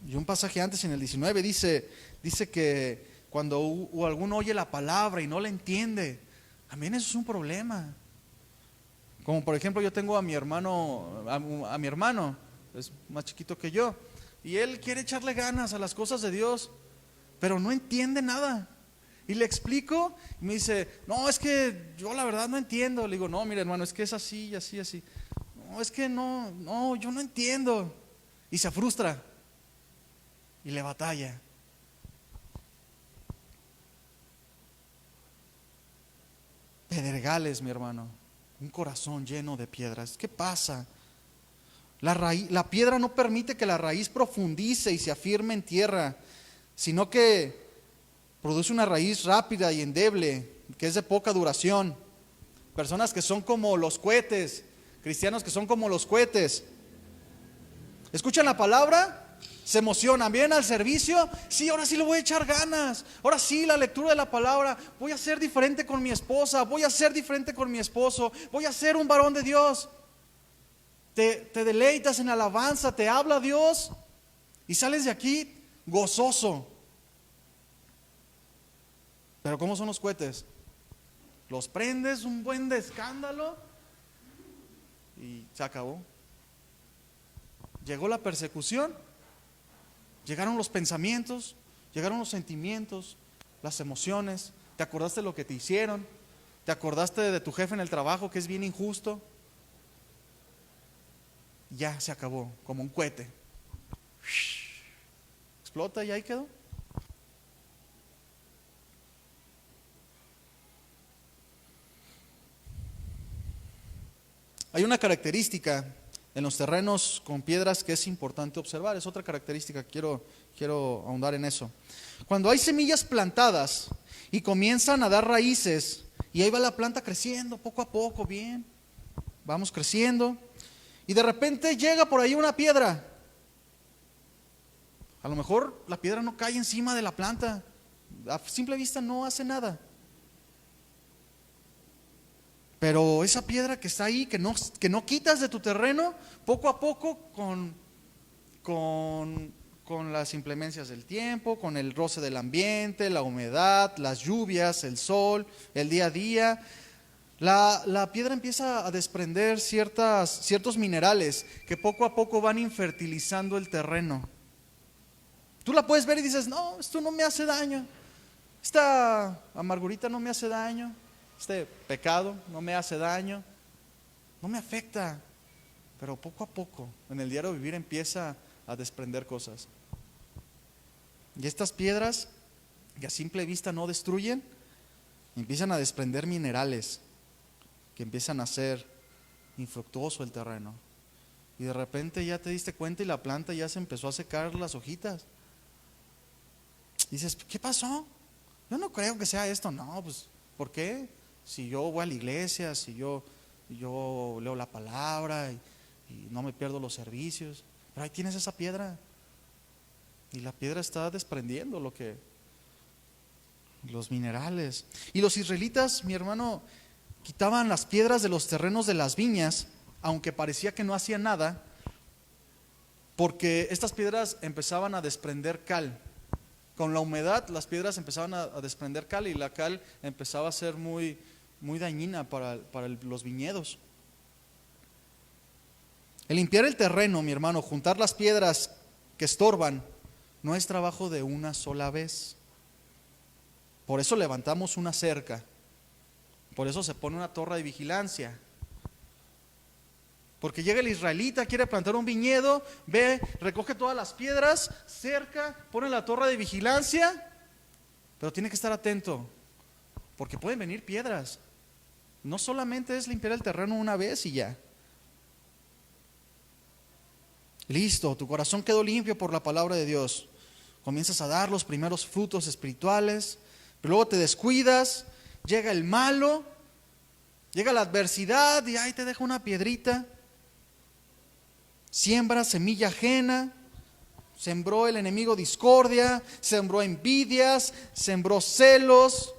Y un pasaje antes en el 19 dice que cuando alguno oye la palabra y no la entiende, también eso es un problema. Como por ejemplo yo tengo a mi hermano, es más chiquito que yo, y él quiere echarle ganas a las cosas de Dios, pero no entiende nada. Y le explico y me dice, no, es que yo la verdad no entiendo. Le digo, no, mire hermano, es que es así, así, así. No, es que no, yo no entiendo. Y se frustra y le batalla. Pedregales, mi hermano, un corazón lleno de piedras. ¿Qué pasa? La piedra no permite que la raíz profundice y se afirme en tierra, sino que produce una raíz rápida y endeble, que es de poca duración. Personas que son como los cohetes, cristianos que son como los cohetes. Escuchan la palabra, se emocionan, vienen al servicio, sí, ahora sí le voy a echar ganas, ahora sí la lectura de la palabra, voy a ser diferente con mi esposa, voy a ser diferente con mi esposo, voy a ser un varón de Dios. Te deleitas en alabanza, te habla Dios y sales de aquí gozoso. Pero ¿cómo son los cohetes? Los prendes, un buen de escándalo y se acabó. Llegó la persecución, llegaron los pensamientos, llegaron los sentimientos, las emociones. ¿Te acordaste de lo que te hicieron? ¿Te acordaste de tu jefe en el trabajo que es bien injusto? Ya se acabó, como un cohete. Explota y ahí quedó. Hay una característica en los terrenos con piedras que es importante observar. Es otra característica, quiero ahondar en eso. Cuando hay semillas plantadas y comienzan a dar raíces, y ahí va la planta creciendo poco a poco, bien, vamos creciendo, y de repente llega por ahí una piedra. A lo mejor la piedra no cae encima de la planta, a simple vista no hace nada. Pero esa piedra que está ahí, que no quitas de tu terreno, poco a poco con las inclemencias del tiempo, con el roce del ambiente, la humedad, las lluvias, el sol, el día a día, la piedra empieza a desprender ciertos minerales que poco a poco van infertilizando el terreno. Tú la puedes ver y dices, no, esto no me hace daño, esta amargurita no me hace daño, este pecado no me hace daño, no me afecta, pero poco a poco en el diario vivir empieza a desprender cosas. Y estas piedras que a simple vista no destruyen, empiezan a desprender minerales que empiezan a hacer infructuoso el terreno. Y de repente ya te diste cuenta y la planta ya se empezó a secar las hojitas. Dices, ¿qué pasó? Yo no creo que sea esto. No, pues, ¿por qué? Si yo voy a la iglesia, si yo leo la palabra y no me pierdo los servicios. Pero ahí tienes esa piedra. Y la piedra está desprendiendo los minerales. Y los israelitas, mi hermano, quitaban las piedras de los terrenos de las viñas, aunque parecía que no hacían nada, porque estas piedras empezaban a desprender cal. Con la humedad las piedras empezaban a desprender cal y la cal empezaba a ser muy, muy dañina para los viñedos. El limpiar el terreno, mi hermano, juntar las piedras que estorban, no es trabajo de una sola vez. Por eso levantamos una cerca, Por eso se pone una torre de vigilancia. Porque llega el israelita, quiere plantar un viñedo, ve, recoge todas las piedras, cerca, pone la torre de vigilancia, pero tiene que estar atento, porque pueden venir piedras. No solamente es limpiar el terreno una vez y ya. Listo, tu corazón quedó limpio por la palabra de Dios. Comienzas a dar los primeros frutos espirituales, pero luego te descuidas, llega el malo, llega la adversidad y ahí te deja una piedrita. Siembra semilla ajena, sembró el enemigo discordia, sembró envidias, sembró celos,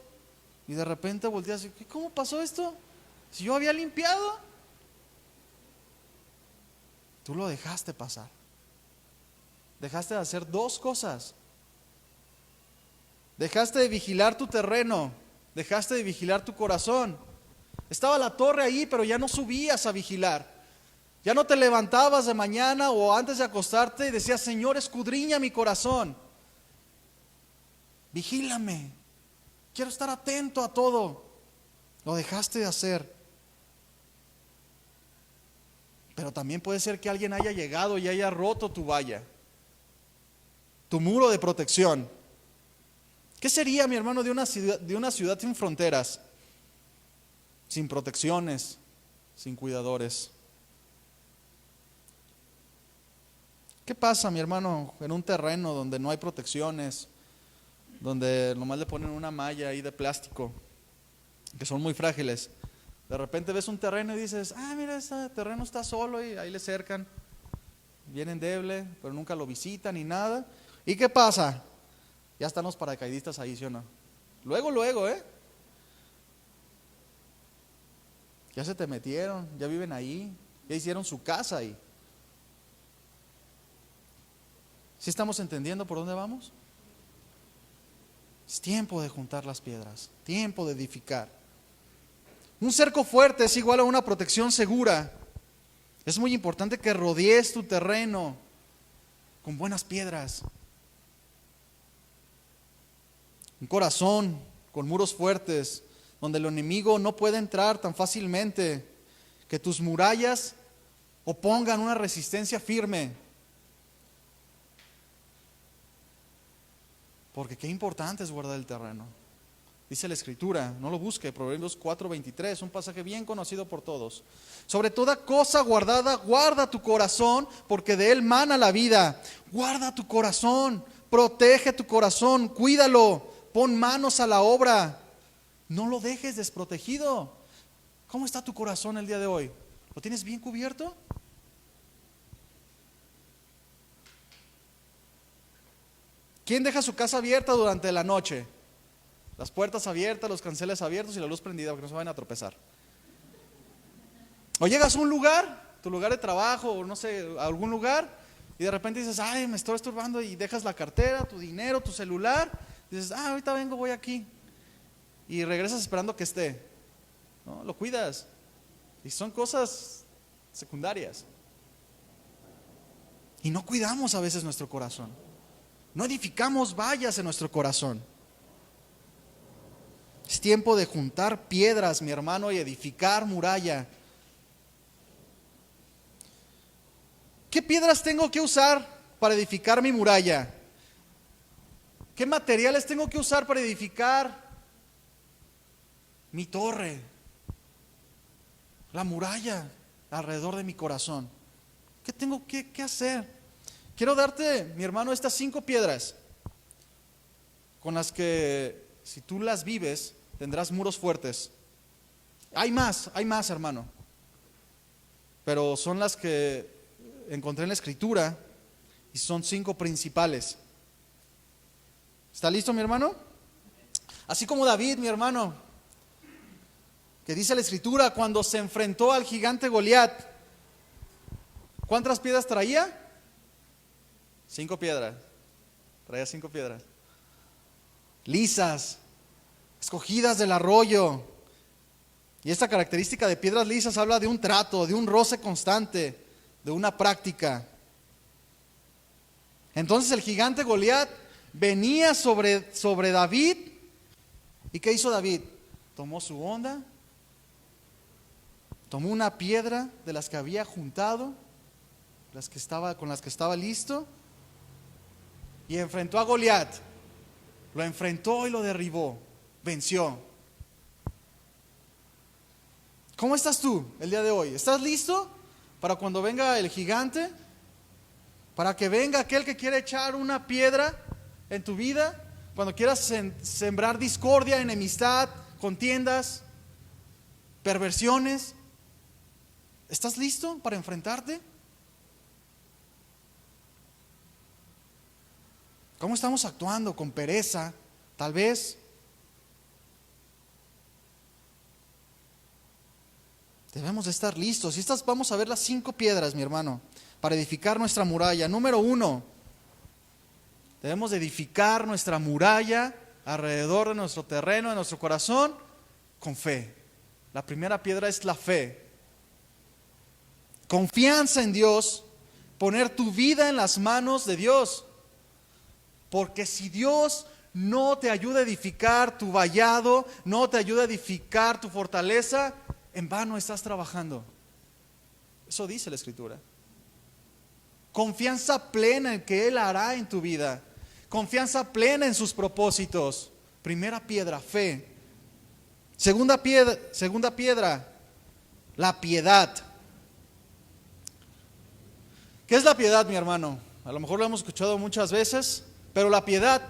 y de repente volteas y ¿cómo pasó esto? Si yo había limpiado. Tú lo dejaste pasar. Dejaste de hacer dos cosas. Dejaste de vigilar tu terreno, dejaste de vigilar tu corazón. Estaba la torre ahí, pero ya no subías a vigilar. Ya no te levantabas de mañana o antes de acostarte y decías, Señor, escudriña mi corazón. Vigílame. Quiero estar atento a todo. Lo dejaste de hacer. Pero también puede ser que alguien haya llegado y haya roto tu valla, tu muro de protección. ¿Qué sería, mi hermano, de una ciudad sin fronteras? Sin protecciones, sin cuidadores. ¿Qué pasa, mi hermano, en un terreno donde no hay protecciones, donde nomás le ponen una malla ahí de plástico, que son muy frágiles? De repente ves un terreno y dices, mira, ese terreno está solo, y ahí le cercan, bien endeble, pero nunca lo visitan ni nada. ¿Y qué pasa? Ya están los paracaidistas ahí, ¿sí o no? Luego, ya se te metieron, ya viven ahí, ya hicieron su casa ahí. ¿Sí estamos entendiendo por dónde vamos? Es tiempo de juntar las piedras, tiempo de edificar. Un cerco fuerte es igual a una protección segura. Es muy importante que rodees tu terreno con buenas piedras. Un corazón con muros fuertes, donde el enemigo no puede entrar tan fácilmente. Que tus murallas opongan una resistencia firme. Porque qué importante es guardar el terreno. Dice la Escritura, no lo busque, Proverbios 4:23, un pasaje bien conocido por todos. Sobre toda cosa guardada, guarda tu corazón, porque de él mana la vida. Guarda tu corazón, protege tu corazón, cuídalo, pon manos a la obra. No lo dejes desprotegido. ¿Cómo está tu corazón el día de hoy? ¿Lo tienes bien cubierto? ¿Quién deja su casa abierta durante la noche? Las puertas abiertas, los canceles abiertos y la luz prendida, porque no se vayan a tropezar. O llegas a un lugar, tu lugar de trabajo, o no sé, a algún lugar, y de repente dices, me estoy estorbando, y dejas la cartera, tu dinero, tu celular, y dices, ahorita vengo, voy aquí. Y regresas esperando que esté. No, lo cuidas. Y son cosas secundarias. Y no cuidamos a veces nuestro corazón. No edificamos vallas en nuestro corazón. Es tiempo de juntar piedras, mi hermano, y edificar muralla. ¿Qué piedras tengo que usar para edificar mi muralla? ¿Qué materiales tengo que usar para edificar mi torre? La muralla alrededor de mi corazón. ¿Qué tengo que hacer? Quiero darte, mi hermano, estas 5 piedras con las que, si tú las vives, tendrás muros fuertes. Hay más, hermano. Pero son las que encontré en la Escritura y son 5 principales. ¿Está listo, mi hermano? Así como David, mi hermano, que dice la Escritura, cuando se enfrentó al gigante Goliat, ¿cuántas piedras traía? 5 piedras. Traía 5 piedras. Lisas, escogidas del arroyo. Y esta característica de piedras lisas habla de un trato, de un roce constante, de una práctica. Entonces el gigante Goliat venía sobre David. ¿Y qué hizo David? Tomó su onda, Tomó una piedra de las que había juntado, con las que estaba listo, y enfrentó a Goliat. Lo enfrentó y lo derribó. Venció. ¿Cómo estás tú el día de hoy? ¿Estás listo para cuando venga el gigante? Para que venga aquel que quiere echar una piedra en tu vida, cuando quieras sembrar discordia, enemistad, contiendas, perversiones. ¿Estás listo para enfrentarte? ¿Cómo estamos actuando? ¿Con pereza? Tal vez. Debemos de estar listos. Y vamos a ver las 5 piedras, mi hermano, para edificar nuestra muralla. Número 1, debemos de edificar nuestra muralla alrededor de nuestro terreno, de nuestro corazón, con fe. La primera piedra es la fe. Confianza en Dios, poner tu vida en las manos de Dios. Porque si Dios no te ayuda a edificar tu vallado, no te ayuda a edificar tu fortaleza, en vano estás trabajando. Eso dice la Escritura. Confianza plena en que Él hará en tu vida. Confianza plena en sus propósitos. Primera piedra, fe. Segunda piedra, la piedad. ¿Qué es la piedad, mi hermano? A lo mejor lo hemos escuchado muchas veces, pero la piedad,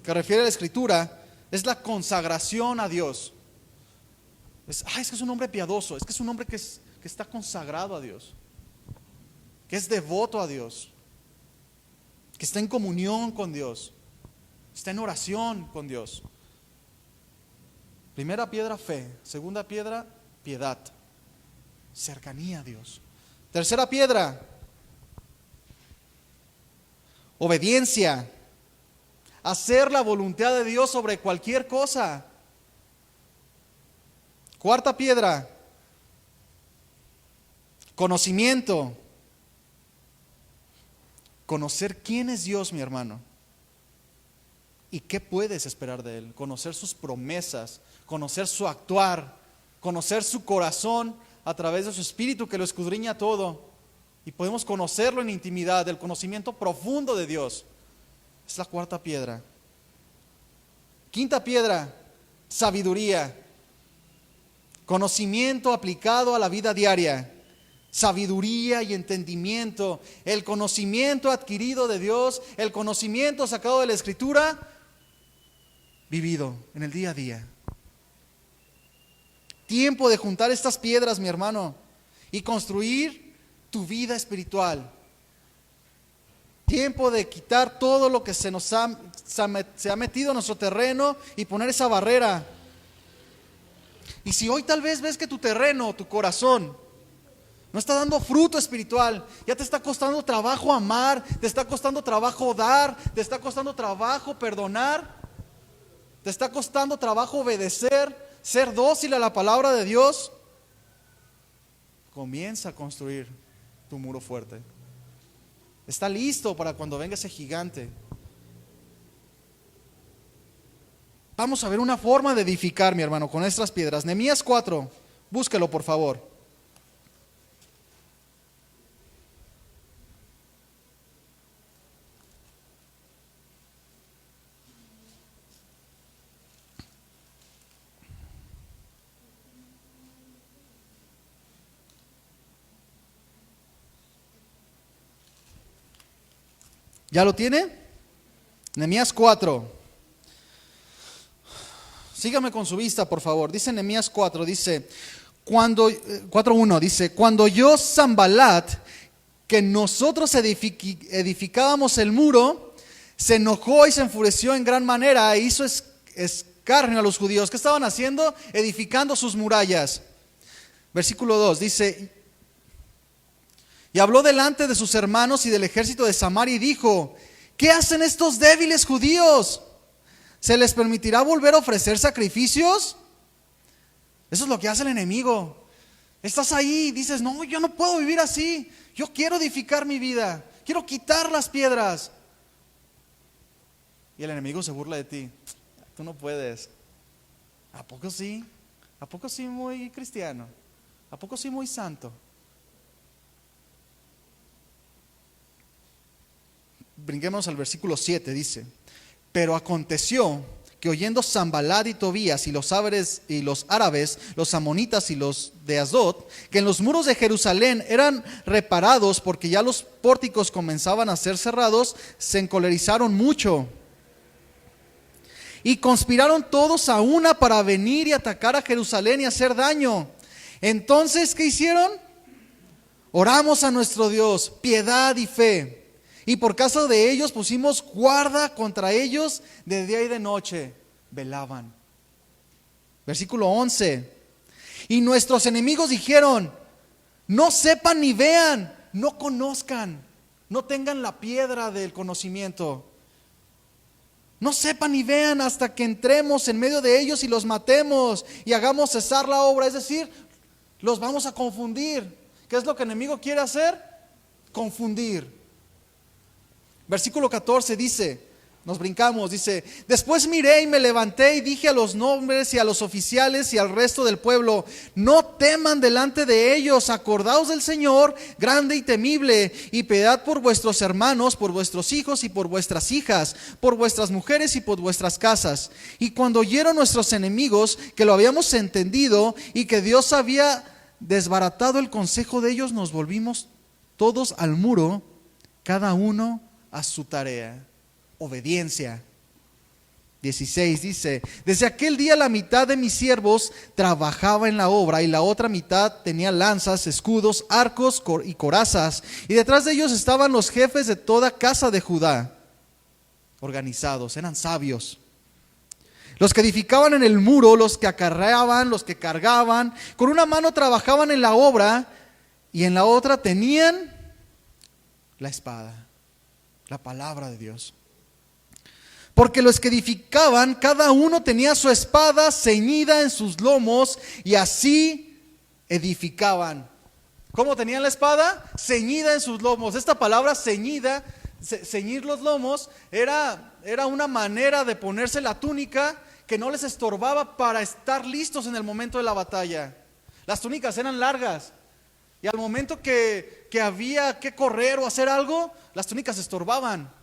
que refiere a la Escritura, es la consagración a Dios. Es que es un hombre piadoso, es que es un hombre que está consagrado a Dios, que es devoto a Dios, que está en comunión con Dios, está en oración con Dios. Primera piedra, fe. Segunda piedra, piedad, cercanía a Dios. Tercera piedra, obediencia. Hacer la voluntad de Dios sobre cualquier cosa. Cuarta piedra, conocimiento. Conocer quién es Dios, mi hermano, y qué puedes esperar de Él. Conocer sus promesas, conocer su actuar, conocer su corazón a través de su Espíritu que lo escudriña todo. Y podemos conocerlo en intimidad, el conocimiento profundo de Dios. Es la cuarta piedra. Quinta piedra, sabiduría. Conocimiento aplicado a la vida diaria. Sabiduría y entendimiento. El conocimiento adquirido de Dios, el conocimiento sacado de la Escritura, vivido en el día a día. Tiempo de juntar estas piedras, mi hermano, y construir tu vida espiritual. Tiempo de quitar todo lo que se ha metido en nuestro terreno y poner esa barrera. Y si hoy tal vez ves que tu terreno, tu corazón, no está dando fruto espiritual, ya te está costando trabajo amar, te está costando trabajo dar, te está costando trabajo perdonar, te está costando trabajo obedecer, ser dócil a la palabra de Dios, comienza a construir tu muro fuerte. Está listo para cuando venga ese gigante. Vamos a ver una forma de edificar, mi hermano, con estas piedras. Nehemías 4, búsquelo por favor. ¿Ya lo tiene? Nehemías 4. Sígame con su vista, por favor. Dice Nehemías 4, dice, 4:1, dice, cuando yo, Sanballat, que nosotros edificábamos el muro, se enojó y se enfureció en gran manera e hizo escarnio a los judíos. ¿Qué estaban haciendo? Edificando sus murallas. Versículo 2, dice, y habló delante de sus hermanos y del ejército de Samaria y dijo, ¿qué hacen estos débiles judíos? ¿Se les permitirá volver a ofrecer sacrificios? Eso es lo que hace el enemigo. Estás ahí y dices, no, yo no puedo vivir así. Yo quiero edificar mi vida. Quiero quitar las piedras. Y el enemigo se burla de ti. Tú no puedes. ¿A poco sí? ¿A poco sí muy cristiano? ¿A poco sí muy santo? Brinquemos al versículo 7, dice: pero aconteció que oyendo Sanballat y Tobías y los árabes, los amonitas y los de Asdod, que en los muros de Jerusalén eran reparados porque ya los pórticos comenzaban a ser cerrados, se encolerizaron mucho y conspiraron todos a una para venir y atacar a Jerusalén y hacer daño. Entonces, ¿qué hicieron? Oramos a nuestro Dios, piedad y fe. Y por causa de ellos pusimos guarda contra ellos de día y de noche. Velaban. Versículo 11. Y nuestros enemigos dijeron: no sepan ni vean, no conozcan, no tengan la piedra del conocimiento. No sepan ni vean hasta que entremos en medio de ellos y los matemos y hagamos cesar la obra. Es decir, los vamos a confundir. ¿Qué es lo que el enemigo quiere hacer? Confundir. Versículo 14 dice, nos brincamos, dice: después miré y me levanté y dije a los nobles y a los oficiales y al resto del pueblo: no teman delante de ellos, acordaos del Señor grande y temible, y piedad por vuestros hermanos, por vuestros hijos y por vuestras hijas, por vuestras mujeres y por vuestras casas. Y cuando oyeron nuestros enemigos que lo habíamos entendido y que Dios había desbaratado el consejo de ellos, nos volvimos todos al muro, cada uno a su tarea. Obediencia. 16 dice: desde aquel día la mitad de mis siervos trabajaba en la obra y la otra mitad tenía lanzas, escudos, arcos y corazas, y detrás de ellos estaban los jefes de toda casa de Judá, organizados, eran sabios. Los que edificaban en el muro, los que acarreaban, los que cargaban, con una mano trabajaban en la obra y en la otra tenían la espada, la palabra de Dios. Porque los que edificaban, cada uno tenía su espada ceñida en sus lomos, y así edificaban. ¿Cómo tenían la espada? Ceñida en sus lomos. Esta palabra ceñida, ceñir los lomos, era una manera de ponerse la túnica que no les estorbaba para estar listos en el momento de la batalla. Las túnicas eran largas, y al momento que había que correr o hacer algo, las túnicas estorbaban.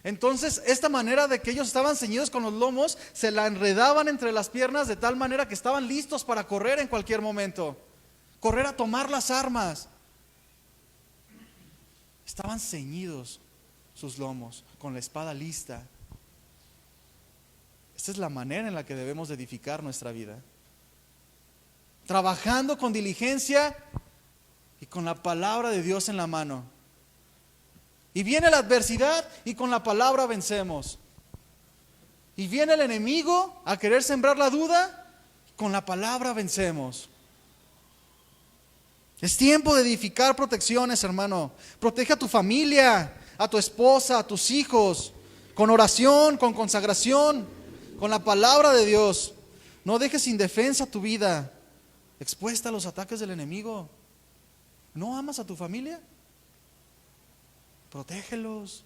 Entonces, esta manera de que ellos estaban ceñidos con los lomos, se la enredaban entre las piernas de tal manera que estaban listos para correr en cualquier momento, correr a tomar las armas. Estaban ceñidos sus lomos, con la espada lista. Esta es la manera en la que debemos edificar nuestra vida, trabajando con diligencia y con la palabra de Dios en la mano. Y viene la adversidad y con la palabra vencemos. Y viene el enemigo a querer sembrar la duda, con la palabra vencemos. Es tiempo de edificar protecciones, hermano. Protege a tu familia, a tu esposa, a tus hijos, con oración, con consagración, con la palabra de Dios. No dejes indefensa tu vida, expuesta a los ataques del enemigo. ¿No amas a tu familia? Protégelos.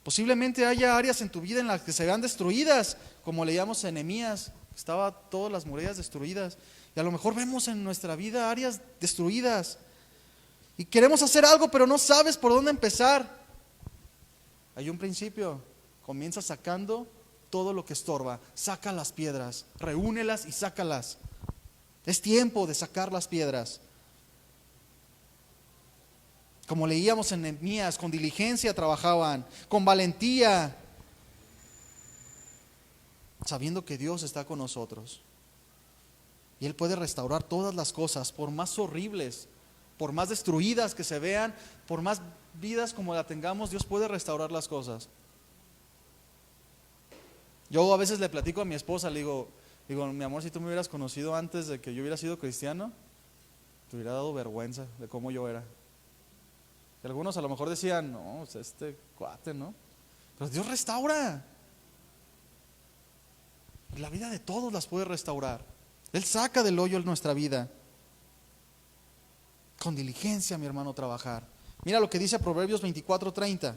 Posiblemente haya áreas en tu vida en las que se vean destruidas, como leíamos en Nehemías, estaban todas las murallas destruidas. Y a lo mejor vemos en nuestra vida áreas destruidas y queremos hacer algo, pero no sabes por dónde empezar. Hay un principio: comienza sacando todo lo que estorba. Saca las piedras, reúnelas y sácalas. Es tiempo de sacar las piedras. Como leíamos en Nehemías, con diligencia trabajaban, con valentía, sabiendo que Dios está con nosotros. Y Él puede restaurar todas las cosas, por más horribles, por más destruidas que se vean, por más vidas como la tengamos, Dios puede restaurar las cosas. Yo a veces le platico a mi esposa, le digo, mi amor, si tú me hubieras conocido antes de que yo hubiera sido cristiano, te hubiera dado vergüenza de cómo yo era. Y algunos a lo mejor decían, no, este cuate, ¿no? Pero Dios restaura. La vida de todos las puede restaurar. Él saca del hoyo nuestra vida. Con diligencia, mi hermano, trabajar. Mira lo que dice Proverbios 24:30.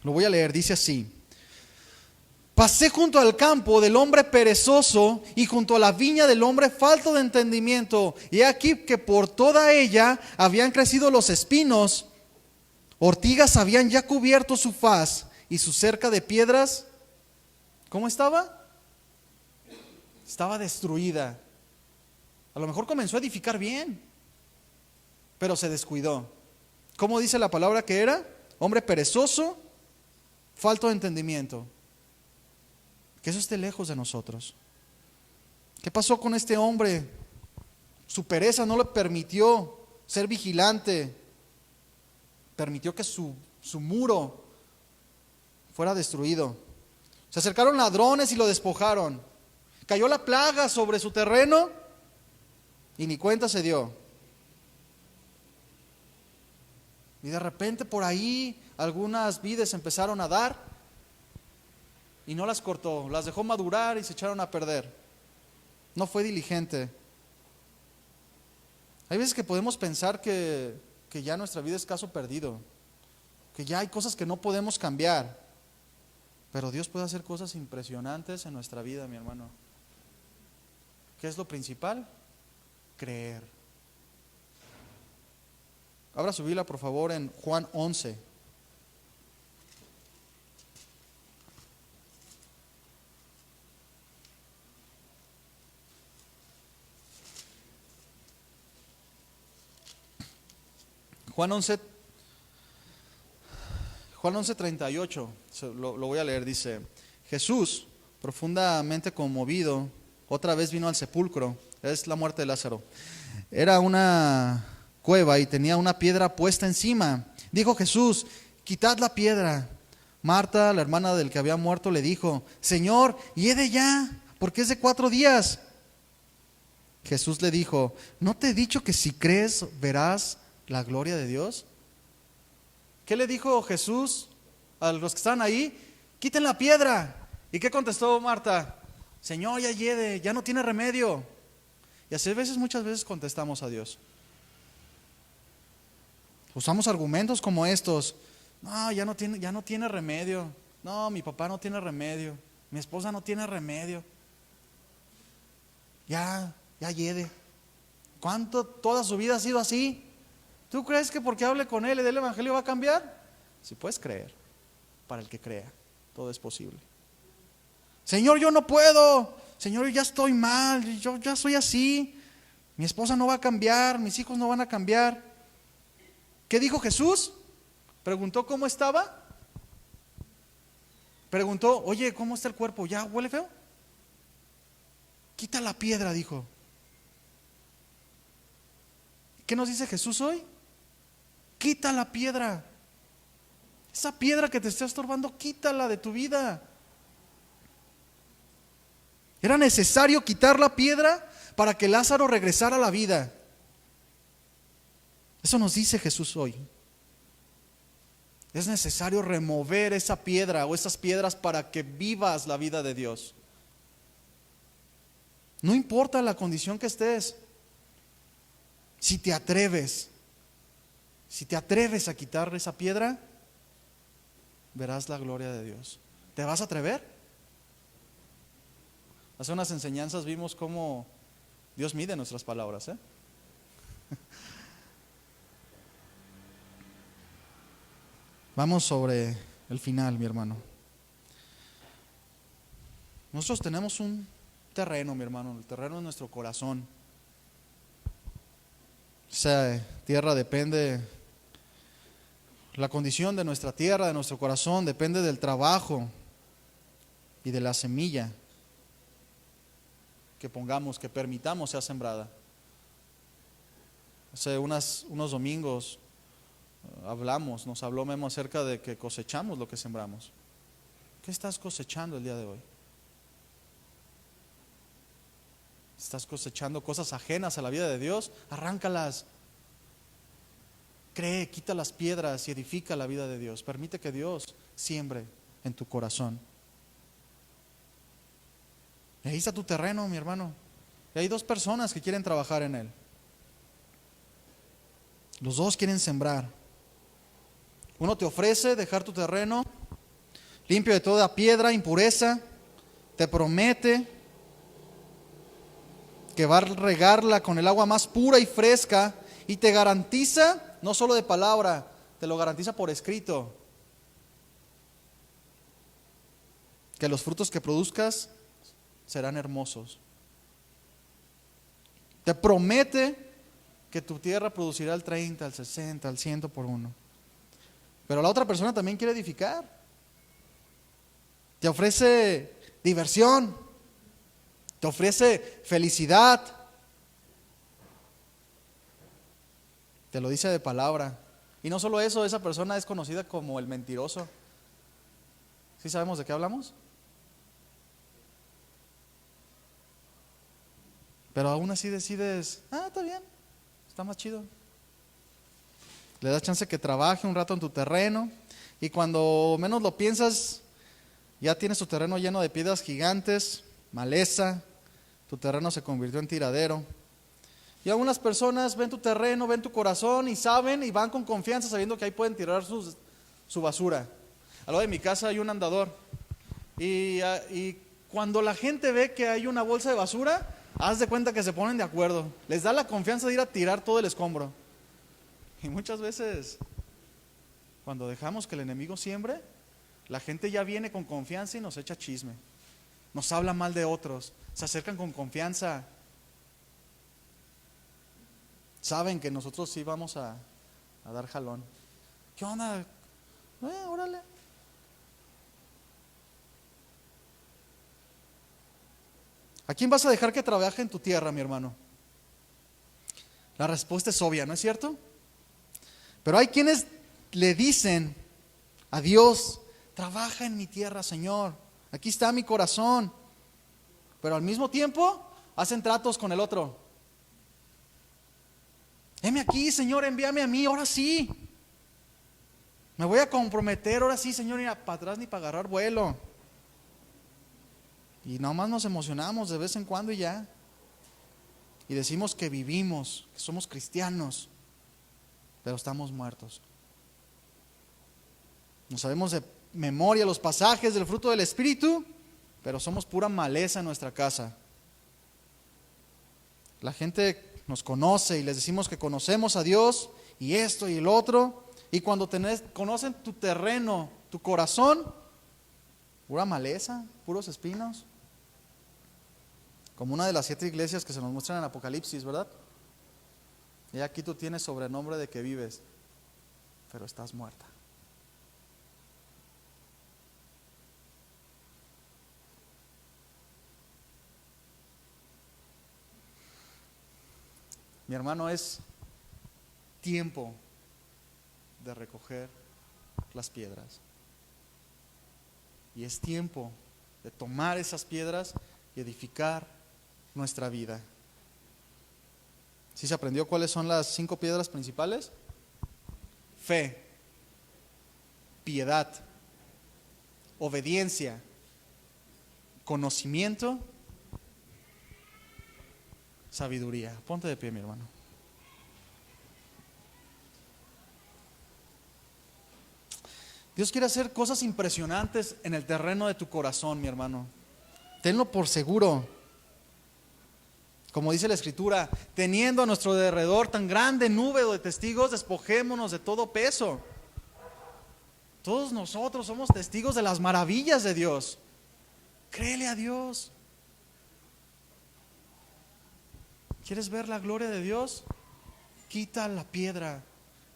Lo voy a leer, dice así: pasé junto al campo del hombre perezoso y junto a la viña del hombre falto de entendimiento, y he aquí que por toda ella habían crecido los espinos, ortigas habían ya cubierto su faz, y su cerca de piedras, ¿cómo estaba? Estaba destruida. A lo mejor comenzó a edificar bien, pero se descuidó. ¿Cómo dice la palabra que era? Hombre perezoso, falto de entendimiento. Que eso esté lejos de nosotros. ¿Qué pasó con este hombre? Su pereza no le permitió ser vigilante, permitió que su muro fuera destruido. Se acercaron ladrones y lo despojaron. Cayó la plaga sobre su terreno y ni cuenta se dio. Y de repente por ahí algunas vides empezaron a dar y no las cortó, las dejó madurar y se echaron a perder. No fue diligente. Hay veces que podemos pensar que ya nuestra vida es caso perdido, que ya hay cosas que no podemos cambiar, pero Dios puede hacer cosas impresionantes en nuestra vida, mi hermano. ¿Qué es lo principal? Creer. Abra su Biblia, por favor, en Juan 11. Juan 11:38, lo voy a leer, dice: Jesús, profundamente conmovido, otra vez vino al sepulcro. Es la muerte de Lázaro. Era una cueva y tenía una piedra puesta encima. Dijo Jesús: quitad la piedra. Marta, la hermana del que había muerto, le dijo: Señor, hiede ya, porque es de 4 días. Jesús le dijo: ¿no te he dicho que si crees verás la gloria de Dios? ¿Qué le dijo Jesús a los que estaban ahí? Quiten la piedra. ¿Y qué contestó Marta? Señor, ya hiede, ya no tiene remedio. Y así muchas veces contestamos a Dios. Usamos argumentos como estos: no, ya no tiene remedio. No, mi papá no tiene remedio. Mi esposa no tiene remedio. Ya hiede. ¿Cuánto toda su vida ha sido así? ¿Tú crees que porque hable con él y del evangelio va a cambiar? Si puedes creer, para el que crea, todo es posible. Señor, yo no puedo. Señor, yo ya estoy mal, yo ya soy así. Mi esposa no va a cambiar, mis hijos no van a cambiar. ¿Qué dijo Jesús? Preguntó cómo estaba. Preguntó: oye, ¿cómo está el cuerpo? ¿Ya huele feo? Quita la piedra, dijo. ¿Qué nos dice Jesús hoy? Quita la piedra. Esa piedra que te está estorbando, quítala de tu vida. Era necesario quitar la piedra para que Lázaro regresara a la vida. Eso nos dice Jesús hoy. Es necesario remover esa piedra o esas piedras para que vivas la vida de Dios. No importa la condición que estés. Si te atreves a quitar esa piedra, verás la gloria de Dios. ¿Te vas a atrever? Hace unas enseñanzas vimos cómo Dios mide nuestras palabras, Vamos sobre el final, mi hermano. Nosotros tenemos un terreno, mi hermano. El terreno es nuestro corazón. Esa tierra depende, la condición de nuestra tierra, de nuestro corazón, depende del trabajo y de la semilla que pongamos, que permitamos sea sembrada. Hace unos domingos nos habló Memo acerca de que cosechamos lo que sembramos. ¿Qué estás cosechando el día de hoy? ¿Estás cosechando cosas ajenas a la vida de Dios? Arráncalas. Cree, quita las piedras y edifica la vida de Dios. Permite que Dios siembre en tu corazón. Y ahí está tu terreno, mi hermano. Y hay 2 personas que quieren trabajar en él. Los 2 quieren sembrar. Uno te ofrece dejar tu terreno limpio de toda piedra, impureza. Te promete que va a regarla con el agua más pura y fresca, y te garantiza, no solo de palabra, te lo garantiza por escrito, que los frutos que produzcas serán hermosos. Te promete que tu tierra producirá el 30, el 60, el 100 por uno. Pero la otra persona también quiere edificar. Te ofrece diversión, te ofrece felicidad. Te lo dice de palabra. Y no solo eso, esa persona es conocida como el mentiroso. ¿Sí sabemos de qué hablamos? Pero aún así decides, está bien, está más chido. Le das chance que trabaje un rato en tu terreno, y cuando menos lo piensas, ya tienes tu terreno lleno de piedras gigantes, maleza, tu terreno se convirtió en tiradero. Y algunas personas ven tu terreno, ven tu corazón y saben y van con confianza sabiendo que ahí pueden tirar su basura. Al lado de mi casa hay un andador, y cuando la gente ve que hay una bolsa de basura, haz de cuenta que se ponen de acuerdo. Les da la confianza de ir a tirar todo el escombro. Y muchas veces, cuando dejamos que el enemigo siembre, la gente ya viene con confianza y nos echa chisme. Nos habla mal de otros. Se acercan con confianza. Saben que nosotros sí vamos a dar jalón. ¿Qué onda? Órale. ¿A quién vas a dejar que trabaje en tu tierra, mi hermano? La respuesta es obvia, ¿no es cierto? Pero hay quienes le dicen a Dios, trabaja en mi tierra, Señor. Aquí está mi corazón. Pero al mismo tiempo hacen tratos con el otro. Heme aquí, Señor, envíame a mí, ahora sí. Me voy a comprometer, ahora sí, Señor, ni para atrás ni para agarrar vuelo. Y nomás nos emocionamos de vez en cuando y ya. Y decimos que vivimos, que somos cristianos, pero estamos muertos. No sabemos de memoria los pasajes del fruto del Espíritu, pero somos pura maleza en nuestra casa. La gente nos conoce y les decimos que conocemos a Dios y esto y el otro. Y cuando conocen tu terreno, tu corazón, pura maleza, puros espinos. Como una de las 7 iglesias que se nos muestran en Apocalipsis, ¿verdad? Y aquí tú tienes sobrenombre de que vives, pero estás muerta. Mi hermano, es tiempo de recoger las piedras. Y es tiempo de tomar esas piedras y edificar nuestra vida. ¿Sí se aprendió cuáles son las 5 piedras principales? Fe, piedad, obediencia, conocimiento, sabiduría. Ponte de pie, mi hermano. Dios quiere hacer cosas impresionantes en el terreno de tu corazón, mi hermano. Tenlo por seguro. Como dice la Escritura, teniendo a nuestro derredor tan grande nube de testigos, despojémonos de todo peso. Todos nosotros somos testigos de las maravillas de Dios. Créele a Dios. ¿Quieres ver la gloria de Dios? Quita la piedra.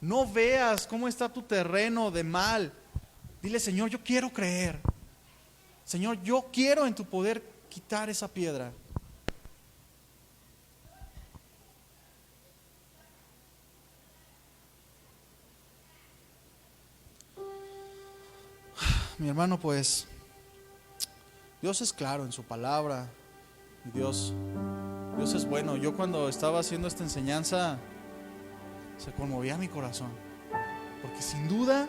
No veas cómo está tu terreno de mal. Dile, Señor, yo quiero creer. Señor, yo quiero en tu poder quitar esa piedra. Mi hermano, pues Dios es claro en su palabra. Y Dios es bueno. Yo cuando estaba haciendo esta enseñanza, se conmovía mi corazón. Porque sin duda,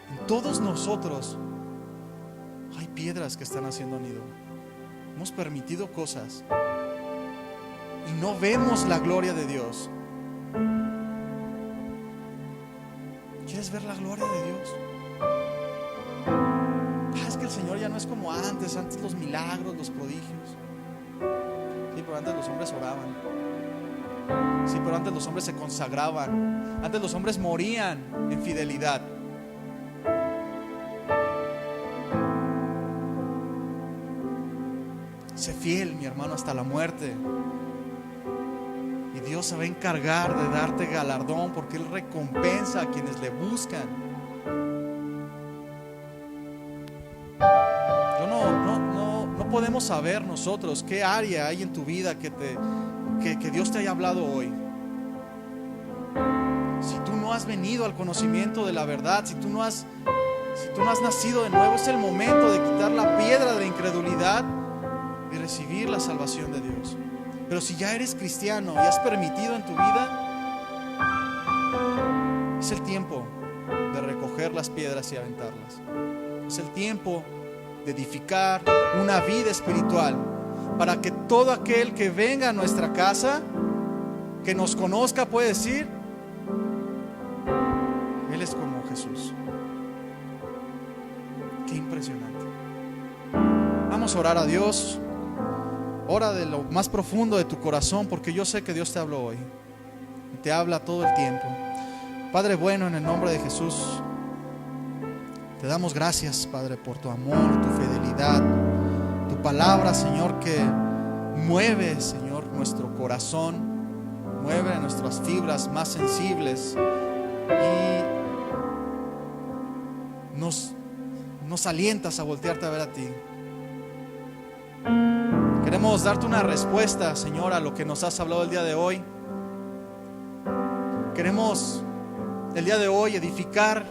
en todos nosotros hay piedras que están haciendo nido. Hemos permitido cosas y no vemos la gloria de Dios. ¿Quieres ver la gloria de Dios? Señor ya no es como antes los milagros, los prodigios. Sí, pero antes los hombres oraban. Sí, pero antes los hombres se consagraban. Antes los hombres morían en fidelidad. Sé fiel, mi hermano, hasta la muerte. Y Dios se va a encargar de darte galardón, porque Él recompensa a quienes le buscan. No podemos saber nosotros qué área hay en tu vida que Dios te haya hablado hoy. Si tú no has venido al conocimiento de la verdad, si tú no has nacido de nuevo, es el momento de quitar la piedra de la incredulidad y recibir la salvación de Dios. Pero si ya eres cristiano y has permitido en tu vida, es el tiempo de recoger las piedras y aventarlas. Es el tiempo de edificar una vida espiritual, para que todo aquel que venga a nuestra casa, que nos conozca, puede decir: Él es como Jesús. Qué impresionante. Vamos a orar a Dios. Ora de lo más profundo de tu corazón, porque yo sé que Dios te habló hoy y te habla todo el tiempo. Padre bueno, en el nombre de Jesús, te damos gracias, Padre, por tu amor, tu fidelidad, tu palabra, Señor, que mueve, Señor, nuestro corazón, mueve nuestras fibras más sensibles y nos alientas a voltearte a ver a ti. Queremos darte una respuesta, Señor, a lo que nos has hablado el día de hoy. Queremos el día de hoy edificar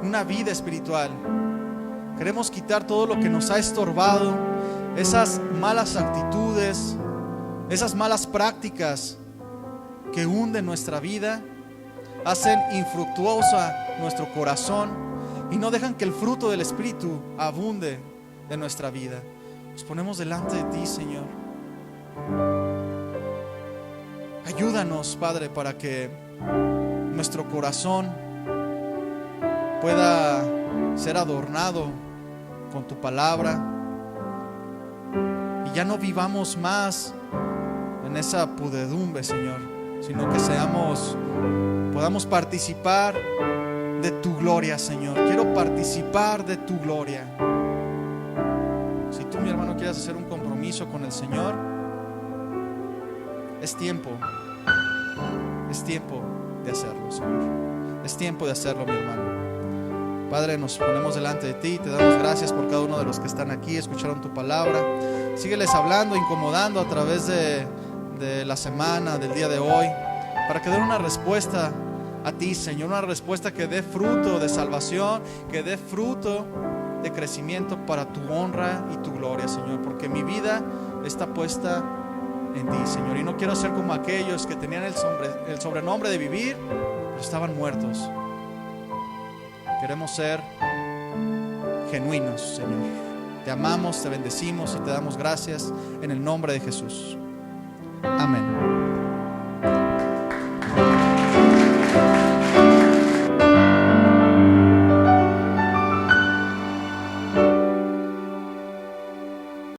una vida espiritual. Queremos quitar todo lo que nos ha estorbado, esas malas actitudes, esas malas prácticas que hunden nuestra vida, hacen infructuosa nuestro corazón y no dejan que el fruto del Espíritu abunde en nuestra vida. Nos ponemos delante de ti, Señor. Ayúdanos, Padre, para que nuestro corazón pueda ser adornado con tu palabra y ya no vivamos más en esa pudredumbre, Señor, sino que podamos participar de tu gloria, Señor. Quiero participar de tu gloria. Si tú, mi hermano, quieres hacer un compromiso con el Señor, es tiempo de hacerlo, Señor. Es tiempo de hacerlo, mi hermano. Padre, nos ponemos delante de ti, te damos gracias por cada uno de los que están aquí, escucharon tu palabra. Sígueles hablando, incomodando a través de la semana, del día de hoy, para que den una respuesta a ti, Señor, una respuesta que dé fruto de salvación, que dé fruto de crecimiento para tu honra y tu gloria, Señor, porque mi vida está puesta en ti, Señor, y no quiero ser como aquellos que tenían el sobrenombre de vivir, pero estaban muertos. Queremos ser genuinos, Señor. Te amamos, te bendecimos y te damos gracias en el nombre de Jesús. Amén.